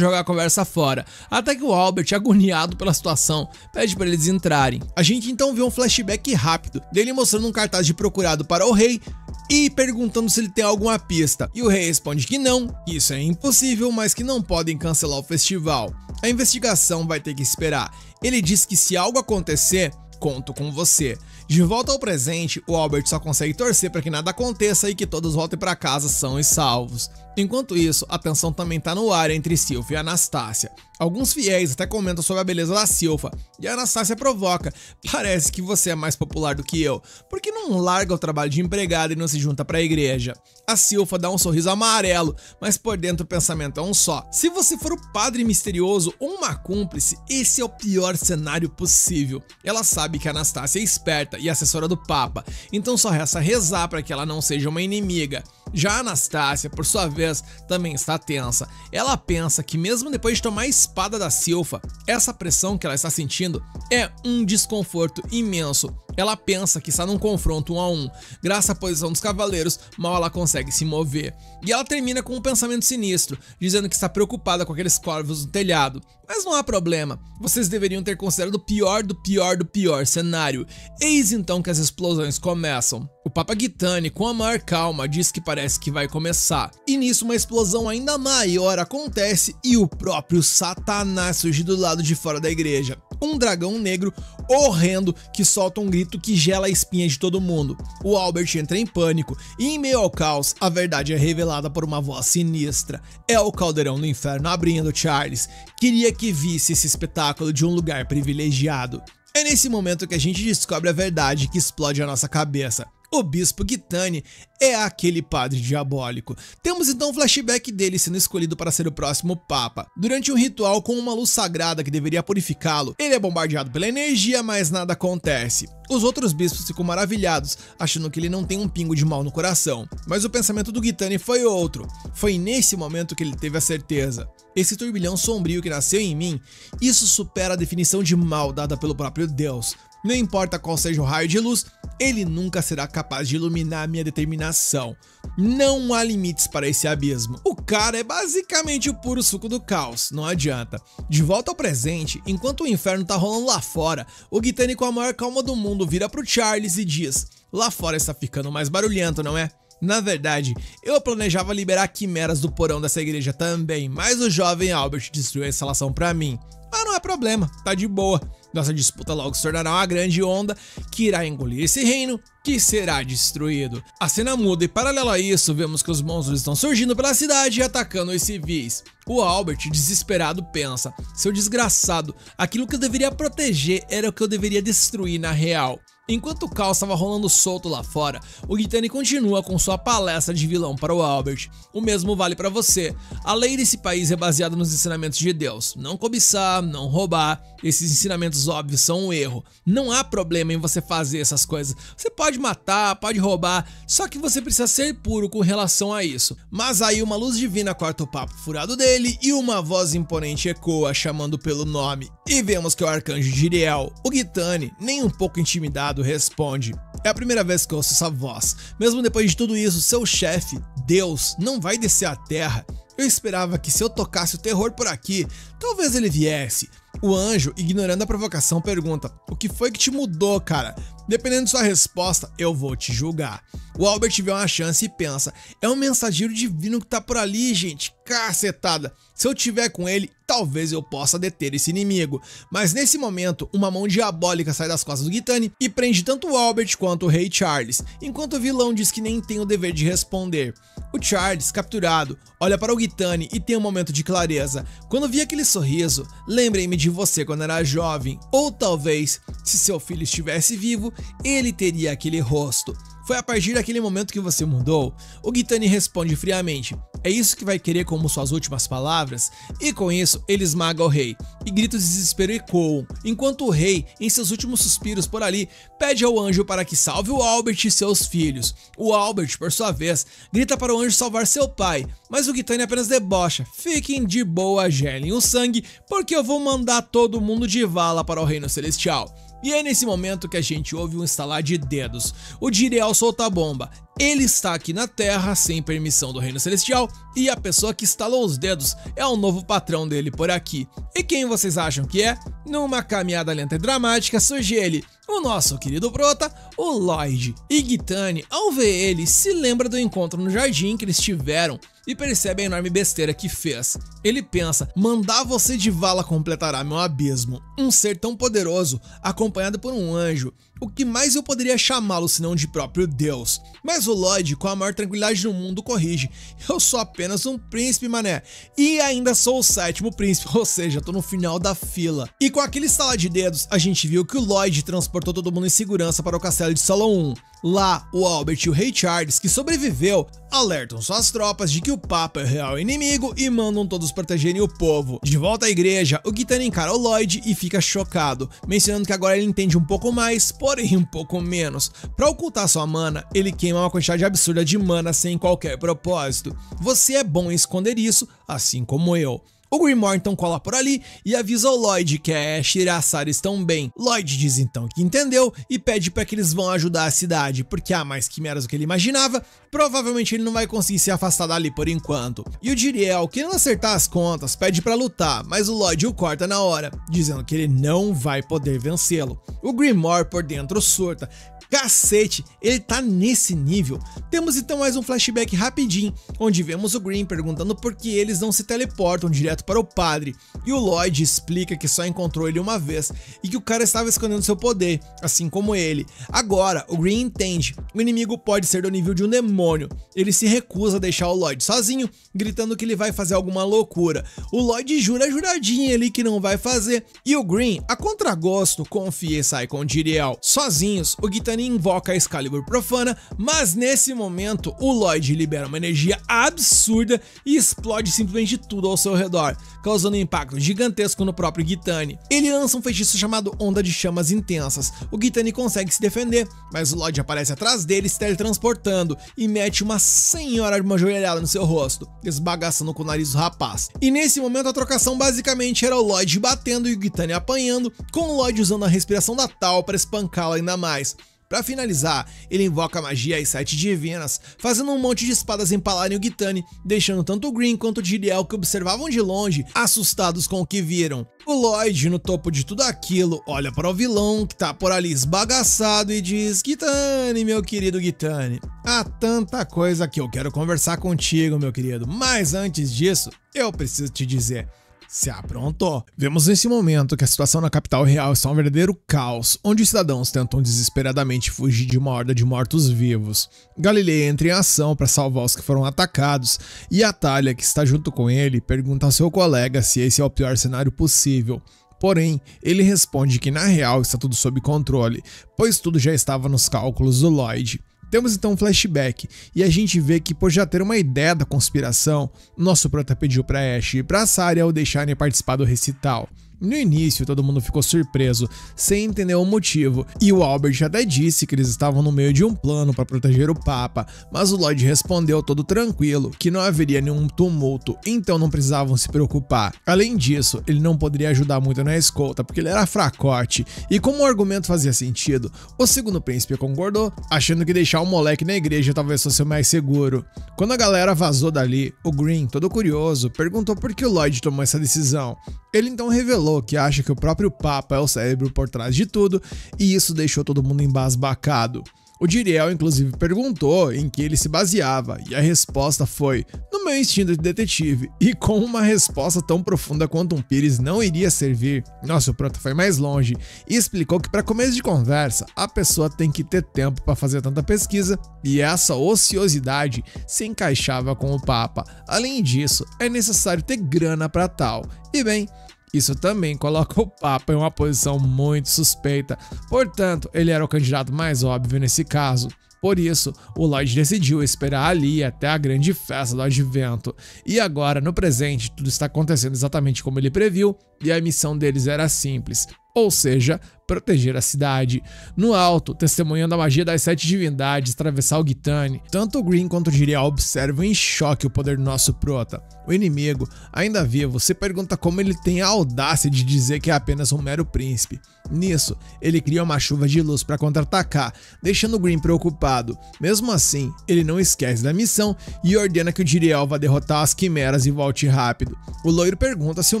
jogar a conversa fora, até que o Albert, agoniado pela situação, pede para eles entrarem. A gente então vê um flashback rápido dele mostrando um cartaz de procurado para o rei e perguntando se ele tem alguma pista. E o rei responde que não, que isso é impossível, mas que não podem cancelar o festival. A investigação vai ter que esperar. Ele diz que se algo acontecer, conto com você. De volta ao presente, o Albert só consegue torcer para que nada aconteça e que todos voltem para casa sãos e salvos. Enquanto isso, a tensão também tá no ar entre Sylphia e Anastácia. Alguns fiéis até comentam sobre a beleza da Sylphia, e a Anastácia provoca: parece que você é mais popular do que eu, por que não larga o trabalho de empregada e não se junta pra igreja? A Sylphia dá um sorriso amarelo, mas por dentro o pensamento é um só: se você for o padre misterioso ou uma cúmplice, esse é o pior cenário possível. Ela sabe que a Anastácia é esperta e assessora do Papa, então só resta rezar para que ela não seja uma inimiga. Já a Anastácia, por sua vez, também está tensa. Ela pensa que mesmo depois de tomar a espada da Sylphia, essa pressão que ela está sentindo é um desconforto imenso. Ela pensa que está num confronto 1 a 1. Graças à posição dos cavaleiros, mal ela consegue se mover. E ela termina com um pensamento sinistro, dizendo que está preocupada com aqueles corvos no telhado. Mas não há problema, vocês deveriam ter considerado o pior do pior do pior cenário. Eis então que as explosões começam. O Papa Gitanni, com a maior calma, diz que parece que vai começar. E nisso uma explosão ainda maior acontece e o próprio Satanás surge do lado de fora da igreja. Um dragão negro horrendo que solta um grito que gela a espinha de todo mundo. O Albert entra em pânico e, em meio ao caos, a verdade é revelada por uma voz sinistra. É o caldeirão do inferno abrindo. Charles queria que visse esse espetáculo de um lugar privilegiado. É nesse momento que a gente descobre a verdade que explode a nossa cabeça. O Bispo Gitani é aquele padre diabólico. Temos então um flashback dele sendo escolhido para ser o próximo Papa. Durante um ritual com uma luz sagrada que deveria purificá-lo, ele é bombardeado pela energia, mas nada acontece. Os outros bispos ficam maravilhados, achando que ele não tem um pingo de mal no coração. Mas o pensamento do Gitani foi outro. Foi nesse momento que ele teve a certeza. Esse turbilhão sombrio que nasceu em mim, isso supera a definição de mal dada pelo próprio Deus. Não importa qual seja o raio de luz, ele nunca será capaz de iluminar a minha determinação. Não há limites para esse abismo. O cara é basicamente o puro suco do caos, não adianta. De volta ao presente, enquanto o inferno tá rolando lá fora, o Gitani com a maior calma do mundo vira pro Charles e diz: lá fora está ficando mais barulhento, não é? Na verdade, eu planejava liberar quimeras do porão dessa igreja também, mas o jovem Albert destruiu a instalação pra mim. Mas não é problema, tá de boa. Nossa disputa logo se tornará uma grande onda que irá engolir esse reino, que será destruído. A cena muda e, paralelo a isso, vemos que os monstros estão surgindo pela cidade e atacando os civis. O Albert, desesperado, pensa: seu desgraçado, aquilo que eu deveria proteger era o que eu deveria destruir na real. Enquanto o caos estava rolando solto lá fora, o Gitani continua com sua palestra de vilão para o Albert. O mesmo vale para você. A lei desse país é baseada nos ensinamentos de Deus. Não cobiçar, não roubar. Esses ensinamentos óbvios são um erro. Não há problema em você fazer essas coisas. Você pode matar, pode roubar, só que você precisa ser puro com relação a isso. Mas aí uma luz divina corta o papo furado dele e uma voz imponente ecoa chamando pelo nome. E vemos que é o arcanjo Jiriel. O Gitani, nem um pouco intimidado, responde: é a primeira vez que eu ouço essa voz. Mesmo depois de tudo isso, seu chefe, Deus, não vai descer à terra. Eu esperava que se eu tocasse o terror por aqui, talvez ele viesse. O anjo, ignorando a provocação, pergunta: o que foi que te mudou, cara? Dependendo de sua resposta, eu vou te julgar. O Albert vê uma chance e pensa: é um mensageiro divino que tá por ali, gente. Cacetada. Se eu tiver com ele, talvez eu possa deter esse inimigo. Mas nesse momento, uma mão diabólica sai das costas do Gitani e prende tanto o Albert quanto o Rei Charles, enquanto o vilão diz que nem tem o dever de responder. O Charles, capturado, olha para o Gitani e tem um momento de clareza. Quando vi aquele sorriso, lembrei-me de você quando era jovem. Ou talvez, se seu filho estivesse vivo, ele teria aquele rosto. Foi a partir daquele momento que você mudou? O Gitani responde friamente: é isso que vai querer como suas últimas palavras? E com isso, ele esmaga o rei, e gritos de desespero ecoam, enquanto o rei, em seus últimos suspiros por ali, pede ao anjo para que salve o Albert e seus filhos. O Albert, por sua vez, grita para o anjo salvar seu pai, mas o Gitani apenas debocha: fiquem de boa, gelem o sangue, porque eu vou mandar todo mundo de vala para o reino celestial. E é nesse momento que a gente ouve um estalar de dedos. O Jiriel solta a bomba. Ele está aqui na Terra sem permissão do Reino Celestial e a pessoa que estalou os dedos é o novo patrão dele por aqui. E quem vocês acham que é? Numa caminhada lenta e dramática surge ele, o nosso querido prota, o Lloyd. E Gitani, ao ver ele, se lembra do encontro no jardim que eles tiveram e percebe a enorme besteira que fez. Ele pensa: mandar você de vala completará meu abismo. Um ser tão poderoso, acompanhado por um anjo. O que mais eu poderia chamá-lo senão de próprio Deus? Mas o Lloyd, com a maior tranquilidade do mundo, corrige: eu sou apenas um príncipe, mané. E ainda sou o 7º príncipe, ou seja, tô no final da fila. E com aquele estalar de dedos, a gente viu que o Lloyd transportou todo mundo em segurança para o castelo de Salom 1. Lá, o Albert e o Rei Charles, que sobreviveu, alertam suas tropas de que o Papa é o real inimigo e mandam todos protegerem o povo. De volta à igreja, o Gitani encara o Lloyd e fica chocado, mencionando que agora ele entende um pouco mais, porém um pouco menos. Para ocultar sua mana, ele queima uma quantidade absurda de mana sem qualquer propósito. Você é bom em esconder isso, assim como eu. O Grimoire então cola por ali e avisa o Lloyd que a Ashe e a Sarah estão bem. Lloyd diz então que entendeu e pede para que eles vão ajudar a cidade, porque há mais quimeras do que ele imaginava. Provavelmente ele não vai conseguir se afastar dali por enquanto. E o Jiriel, querendo acertar as contas, pede para lutar, mas o Lloyd o corta na hora, dizendo que ele não vai poder vencê-lo. O Grimoire por dentro surta. Cacete, ele tá nesse nível. Temos então mais um flashback rapidinho, onde vemos o Green perguntando por que eles não se teleportam direto para o padre, e o Lloyd explica que só encontrou ele uma vez e que o cara estava escondendo seu poder, assim como ele. Agora, o Green entende, o inimigo pode ser do nível de um demônio. Ele se recusa a deixar o Lloyd sozinho, gritando que ele vai fazer alguma loucura. O Lloyd jura juradinha ali que não vai fazer, e o Green, a contragosto, confia e sai com o Jiriel. Sozinhos, o Gitani Gitane invoca a Excalibur profana, mas nesse momento o Lloyd libera uma energia absurda e explode simplesmente tudo ao seu redor, causando um impacto gigantesco no próprio Gitane. Ele lança um feitiço chamado Onda de Chamas Intensas. O Gitane consegue se defender, mas o Lloyd aparece atrás dele se teletransportando e mete uma senhora de uma joelhada no seu rosto, esbagaçando com o nariz do rapaz. E nesse momento a trocação basicamente era o Lloyd batendo e o Gitane apanhando, com o Lloyd usando a respiração da Tal para espancá-la ainda mais. Para finalizar, ele invoca a magia às 7 divinas, fazendo um monte de espadas empalarem o Gitane, deixando tanto o Green quanto o Jiriel, que observavam de longe, assustados com o que viram. O Lloyd, no topo de tudo aquilo, olha para o vilão que tá por ali esbagaçado e diz: Gitane, meu querido Gitane, há tanta coisa que eu quero conversar contigo, meu querido, mas antes disso, eu preciso te dizer: se aprontou. Vemos nesse momento que a situação na capital real está um verdadeiro caos, onde os cidadãos tentam desesperadamente fugir de uma horda de mortos-vivos. Galilei entra em ação para salvar os que foram atacados, e a Talia, que está junto com ele, pergunta ao seu colega se esse é o pior cenário possível. Porém, ele responde que na real está tudo sob controle, pois tudo já estava nos cálculos do Lloyd. Temos então um flashback, e a gente vê que por já ter uma ideia da conspiração, nosso prota pediu para Ash e para Saria o deixarem participar do recital. No início, todo mundo ficou surpreso, sem entender o motivo, e o Albert até disse que eles estavam no meio de um plano para proteger o Papa, mas o Lloyd respondeu todo tranquilo, que não haveria nenhum tumulto, então não precisavam se preocupar. Além disso, ele não poderia ajudar muito na escolta, porque ele era fracote, e como o argumento fazia sentido, o segundo príncipe concordou, achando que deixar o moleque na igreja talvez fosse o mais seguro. Quando a galera vazou dali, o Green, todo curioso, perguntou por que o Lloyd tomou essa decisão. Ele então revelou que acha que o próprio Papa é o cérebro por trás de tudo, e isso deixou todo mundo embasbacado. O Jiriel inclusive perguntou em que ele se baseava, e a resposta foi: no meu instinto de detetive. E com uma resposta tão profunda quanto um pires não iria servir, nosso prota foi mais longe e explicou que para começo de conversa, a pessoa tem que ter tempo para fazer tanta pesquisa, e essa ociosidade se encaixava com o Papa. Além disso, é necessário ter grana para tal. E bem, isso também coloca o Papa em uma posição muito suspeita, portanto, ele era o candidato mais óbvio nesse caso. Por isso, o Lloyd decidiu esperar ali até a grande festa do advento. E agora, no presente, tudo está acontecendo exatamente como ele previu, e a missão deles era simples, ou seja, proteger a cidade. No alto, testemunhando a magia das 7 divindades atravessar o Gitane, tanto o Green quanto o Jiriel observam em choque o poder do nosso prota. O inimigo, ainda vivo, se pergunta como ele tem a audácia de dizer que é apenas um mero príncipe. Nisso, ele cria uma chuva de luz para contra-atacar, deixando o Green preocupado. Mesmo assim, ele não esquece da missão e ordena que o Jiriel vá derrotar as quimeras e volte rápido. O loiro pergunta se o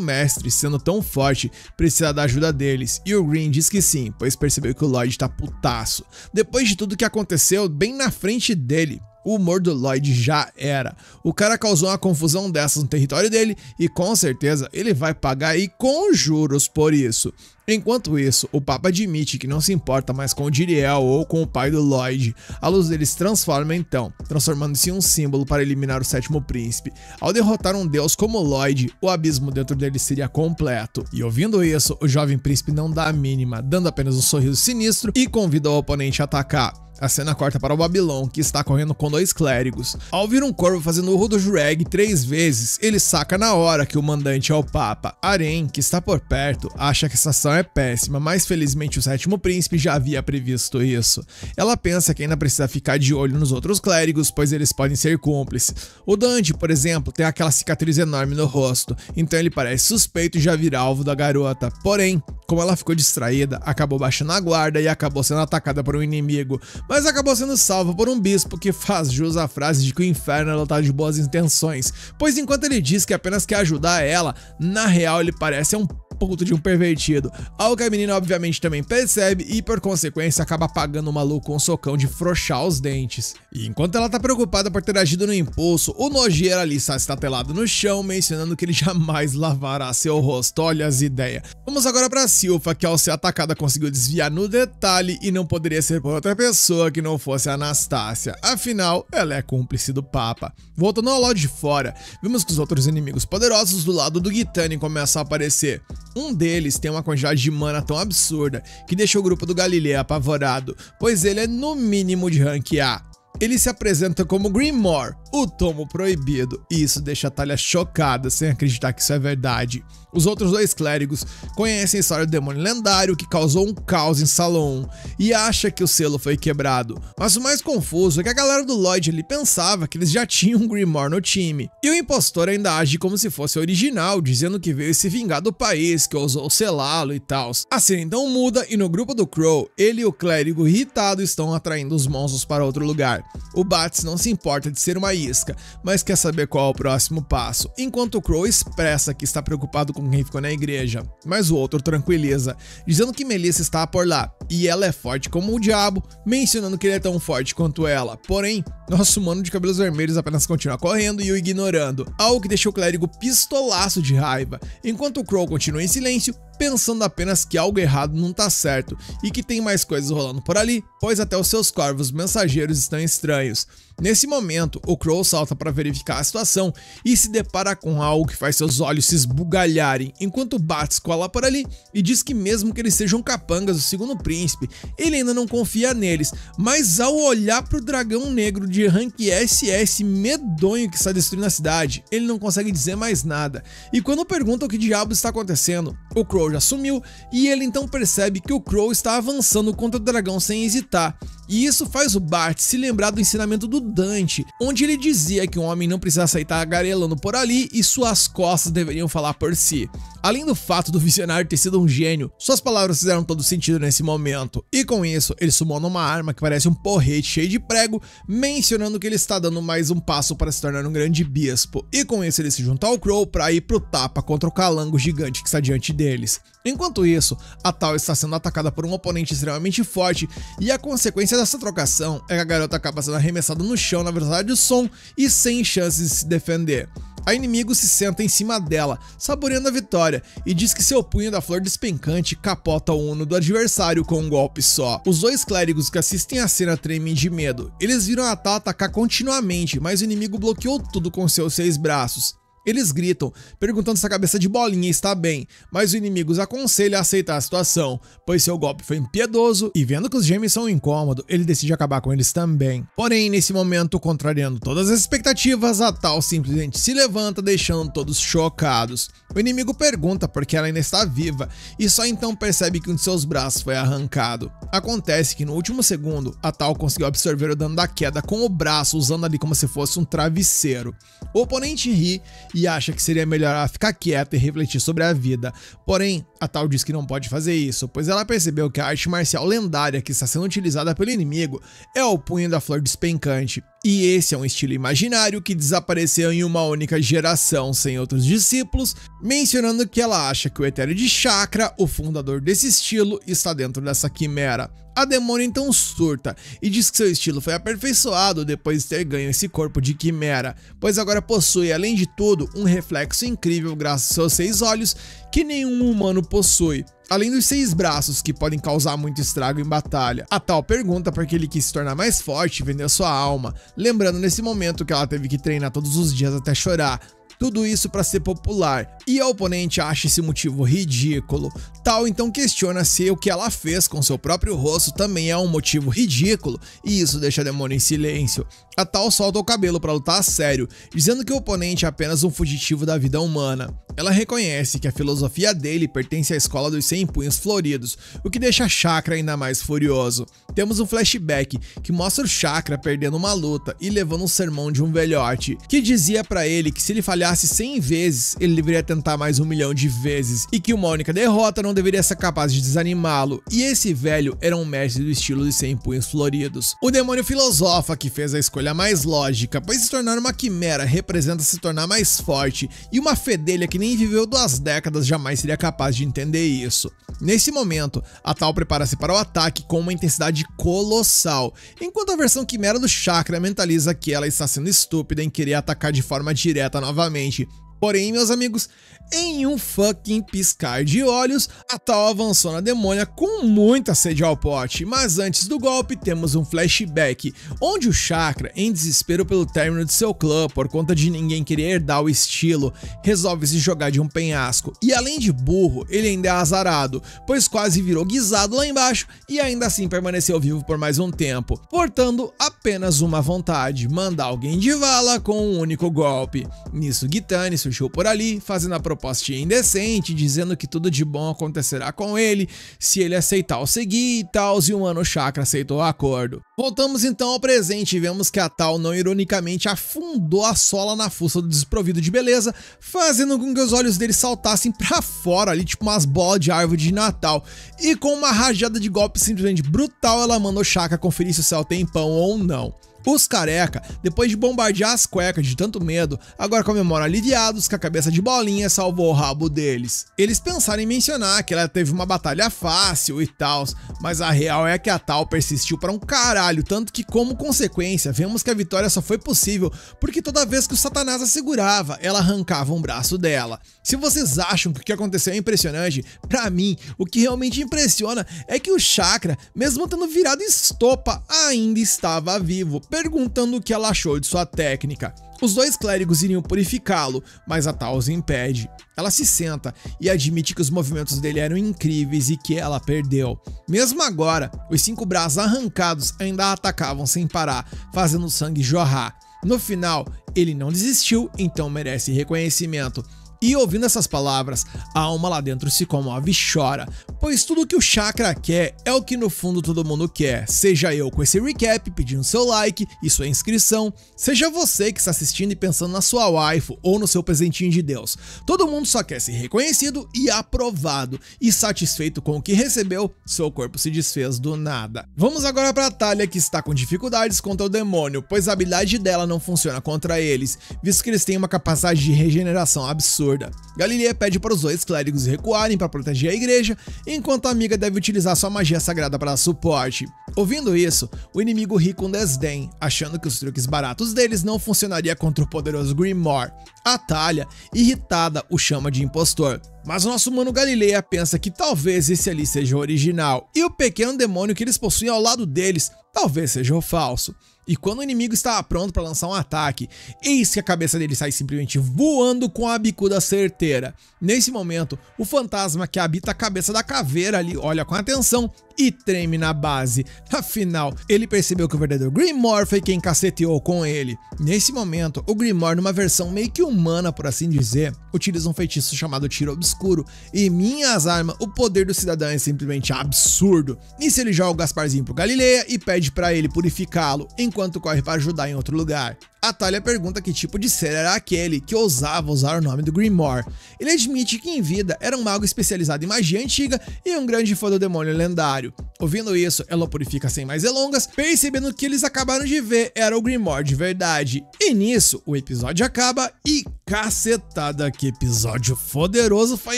mestre, sendo tão forte, precisa da ajuda deles, e o Green diz que sim, pois percebeu que o Lloyd tá putaço. Depois de tudo que aconteceu bem na frente dele, o humor do Lloyd já era. O cara causou uma confusão dessas no território dele e com certeza ele vai pagar aí com juros por isso. Enquanto isso, o Papa admite que não se importa mais com o Jiriel ou com o pai do Lloyd. A luz dele se transforma então, transformando-se em um símbolo para eliminar o sétimo príncipe. Ao derrotar um deus como Lloyd, o abismo dentro dele seria completo. E ouvindo isso, o jovem príncipe não dá a mínima, dando apenas um sorriso sinistro e convida o oponente a atacar. A cena corta para o Babylon, que está correndo com 2 clérigos. Ao vir um corvo fazendo o Rudo Jureg 3 vezes, ele saca na hora que o mandante é o Papa. Aren, que está por perto, acha que essa ação é péssima, mas felizmente o sétimo príncipe já havia previsto isso. Ela pensa que ainda precisa ficar de olho nos outros clérigos, pois eles podem ser cúmplices. O Dante, por exemplo, tem aquela cicatriz enorme no rosto, então ele parece suspeito e já vira alvo da garota. Porém, como ela ficou distraída, acabou baixando a guarda e acabou sendo atacada por um inimigo, mas acabou sendo salva por um bispo que faz jus à frase de que o inferno é lotado de boas intenções, pois enquanto ele diz que apenas quer ajudar ela, na real ele parece um puto de um pervertido, algo que a menina obviamente também percebe e por consequência acaba pagando o maluco com um socão de frouxar os dentes. E enquanto ela tá preocupada por ter agido no impulso, o nojeiro ali está estatelado no chão, mencionando que ele jamais lavará seu rosto. Olha as ideias. Vamos agora pra Silpha, que ao ser atacada conseguiu desviar no detalhe e não poderia ser por outra pessoa que não fosse a Anastácia, afinal ela é cúmplice do Papa. Voltando ao lado de fora, vimos que os outros inimigos poderosos do lado do Gitane começam a aparecer. Um deles tem uma quantidade de mana tão absurda que deixa o grupo do Galileu apavorado, pois ele é no mínimo de rank A. Ele se apresenta como Grimoire, o tomo proibido, e isso deixa a Thalia chocada sem acreditar que isso é verdade. Os outros dois clérigos conhecem a história do demônio lendário que causou um caos em Salon e acha que o selo foi quebrado. Mas o mais confuso é que a galera do Lloyd ali pensava que eles já tinham um Grimoire no time. E o impostor ainda age como se fosse original, dizendo que veio se vingar do país, que ousou selá-lo e tal. A cena então muda e no grupo do Crow, ele e o clérigo irritado estão atraindo os monstros para outro lugar. O Bats não se importa de ser uma isca, mas quer saber qual é o próximo passo, enquanto o Crow expressa que está preocupado com quem ficou na igreja, mas o outro tranquiliza, dizendo que Melissa está por lá, e ela é forte como o diabo, mencionando que ele é tão forte quanto ela. Porém, nosso mano de cabelos vermelhos apenas continua correndo e o ignorando, algo que deixa o clérigo pistolaço de raiva, enquanto o Crow continua em silêncio, pensando apenas que algo errado não tá certo e que tem mais coisas rolando por ali, pois até os seus corvos mensageiros estão estranhos. Nesse momento, o Crow salta para verificar a situação e se depara com algo que faz seus olhos se esbugalharem, enquanto Bats cola por ali e diz que mesmo que eles sejam capangas do segundo príncipe, ele ainda não confia neles, mas ao olhar pro dragão negro de rank SS medonho que está destruindo a cidade, ele não consegue dizer mais nada, e quando pergunta o que diabo está acontecendo, o Crow já sumiu e ele então percebe que o Crow está avançando contra o dragão sem hesitar. E isso faz o Bart se lembrar do ensinamento do Dante, onde ele dizia que um homem não precisa aceitar garelando por ali e suas costas deveriam falar por si. Além do fato do visionário ter sido um gênio, suas palavras fizeram todo sentido nesse momento, e com isso ele sumona uma arma que parece um porrete cheio de prego, mencionando que ele está dando mais um passo para se tornar um grande bispo, e com isso ele se junta ao Crow para ir pro tapa contra o calango gigante que está diante deles. Enquanto isso, a Tal está sendo atacada por um oponente extremamente forte, e a consequência dessa trocação é que a garota acaba sendo arremessada no chão na velocidade do som e sem chances de se defender. A inimigo se senta em cima dela, saboreando a vitória, e diz que seu punho da flor despencante capota o uno do adversário com um golpe só. Os dois clérigos que assistem a cena tremem de medo. Eles viram a Tal atacar continuamente, mas o inimigo bloqueou tudo com seus 6 braços. Eles gritam, perguntando se a cabeça de bolinha está bem, mas o inimigo os aconselha a aceitar a situação, pois seu golpe foi impiedoso e vendo que os gêmeos são um incômodo, ele decide acabar com eles também. Porém, nesse momento, contrariando todas as expectativas, a Tal simplesmente se levanta, deixando todos chocados. O inimigo pergunta por que ela ainda está viva e só então percebe que um de seus braços foi arrancado. Acontece que no último segundo, a Tal conseguiu absorver o dano da queda com o braço, usando ali como se fosse um travesseiro. O oponente ri e acha que seria melhor ela ficar quieta e refletir sobre a vida. Porém, a Tal diz que não pode fazer isso, pois ela percebeu que a arte marcial lendária que está sendo utilizada pelo inimigo é o punho da flor despencante. E esse é um estilo imaginário que desapareceu em uma única geração sem outros discípulos, mencionando que ela acha que o Etéreo de Chakra, o fundador desse estilo, está dentro dessa quimera. A demônia então surta e diz que seu estilo foi aperfeiçoado depois de ter ganho esse corpo de quimera, pois agora possui, além de tudo, um reflexo incrível graças aos seus 6 olhos que nenhum humano possui, além dos 6 braços que podem causar muito estrago em batalha. A Tal pergunta por que ele quis se tornar mais forte e vender sua alma, lembrando nesse momento que ela teve que treinar todos os dias até chorar. Tudo isso para ser popular, e a oponente acha esse motivo ridículo. Tal então questiona se o que ela fez com seu próprio rosto também é um motivo ridículo, e isso deixa a demônio em silêncio. A Tal solta o cabelo para lutar a sério, dizendo que o oponente é apenas um fugitivo da vida humana. Ela reconhece que a filosofia dele pertence à escola dos 100 punhos floridos, o que deixa Chakra ainda mais furioso. Temos um flashback que mostra o Chakra perdendo uma luta e levando um sermão de um velhote, que dizia para ele que se ele falhasse 100 vezes, ele deveria tentar mais 1 milhão de vezes, e que uma única derrota não deveria ser capaz de desanimá-lo, e esse velho era um mestre do estilo dos 100 punhos floridos. O demônio filosofa que fez a escolha mais lógica, pois se tornar uma quimera representa se tornar mais forte, e uma fedelha que nem viveu 2 décadas jamais seria capaz de entender isso. Nesse momento, a Tal prepara-se para o ataque com uma intensidade colossal, enquanto a versão quimera do Chakra mentaliza que ela está sendo estúpida em querer atacar de forma direta novamente. Porém, meus amigos, em um fucking piscar de olhos, a Tal avançou na demônia com muita sede ao pote, mas antes do golpe temos um flashback, onde o Chakra, em desespero pelo término de seu clã por conta de ninguém querer herdar o estilo, resolve se jogar de um penhasco, e além de burro, ele ainda é azarado, pois quase virou guisado lá embaixo e ainda assim permaneceu vivo por mais um tempo, portando apenas uma vontade, mandar alguém de vala com um único golpe. Nisso Gitane surgiu por ali, fazendo a proposta indecente, dizendo que tudo de bom acontecerá com ele, se ele aceitar o seguir e tal, e o Mano Chakra aceitou o acordo. Voltamos então ao presente e vemos que a Tal não ironicamente afundou a sola na fuça do desprovido de beleza, fazendo com que os olhos dele saltassem pra fora ali, tipo umas bolas de árvore de Natal, e com uma rajada de golpe simplesmente brutal, ela manda o Chakra conferir se o céu tem pão ou não. Os careca, depois de bombardear as cuecas de tanto medo, agora comemoram aliviados que a cabeça de bolinha salvou o rabo deles. Eles pensaram em mencionar que ela teve uma batalha fácil e tal, mas a real é que a Tal persistiu para um caralho, tanto que como consequência vemos que a vitória só foi possível porque toda vez que o Satanás a segurava, ela arrancava um braço dela. Se vocês acham que o que aconteceu é impressionante, pra mim, o que realmente impressiona é que o Chakra, mesmo tendo virado estopa, ainda estava vivo, perguntando o que ela achou de sua técnica. Os dois clérigos iriam purificá-lo, mas a Tal os impede. Ela se senta e admite que os movimentos dele eram incríveis e que ela perdeu. Mesmo agora, os 5 braços arrancados ainda a atacavam sem parar, fazendo o sangue jorrar. No final, ele não desistiu, então merece reconhecimento. E ouvindo essas palavras, a alma lá dentro se comove e chora, pois tudo que o Chakra quer é o que no fundo todo mundo quer, seja eu com esse recap pedindo seu like e sua inscrição, seja você que está assistindo e pensando na sua waifu ou no seu presentinho de Deus. Todo mundo só quer ser reconhecido e aprovado, e satisfeito com o que recebeu, seu corpo se desfez do nada. Vamos agora para a Talia, que está com dificuldades contra o demônio, pois a habilidade dela não funciona contra eles, visto que eles têm uma capacidade de regeneração absurda. Galileia pede para os dois clérigos recuarem para proteger a igreja, enquanto a amiga deve utilizar sua magia sagrada para suporte. Ouvindo isso, o inimigo ri com desdém, achando que os truques baratos deles não funcionariam contra o poderoso Grimoire. A Talia, irritada, o chama de impostor. Mas o nosso mano Galileia pensa que talvez esse ali seja o original, e o pequeno demônio que eles possuem ao lado deles talvez seja o falso. E quando o inimigo estava pronto para lançar um ataque, eis que a cabeça dele sai simplesmente voando com a bicuda certeira. Nesse momento, o fantasma que habita a cabeça da caveira ali olha com atenção e treme na base. Afinal, ele percebeu que o verdadeiro Grimoire foi quem caceteou com ele. Nesse momento, o Grimoire, numa versão meio que humana, por assim dizer, utiliza um feitiço chamado Tiro Obscuro, e minhas armas, o poder do cidadão é simplesmente absurdo. Nisso ele joga o Gasparzinho pro Galileia e pede para ele purificá-lo, enquanto corre para ajudar em outro lugar. A Talia pergunta que tipo de ser era aquele que ousava usar o nome do Grimoire. Ele admite que em vida era um mago especializado em magia antiga e um grande fã do demônio lendário. Ouvindo isso, ela o purifica sem mais delongas, percebendo que eles acabaram de ver era o Grimoire de verdade. E nisso, o episódio acaba e cacetada, que episódio poderoso foi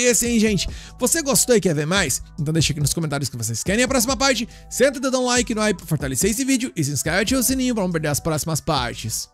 esse, hein, gente? Você gostou e quer ver mais? Então deixa aqui nos comentários que vocês querem a próxima parte, senta e dá um like no hype pra fortalecer esse vídeo e se inscreve e ativa o sininho para não perder as próximas partes.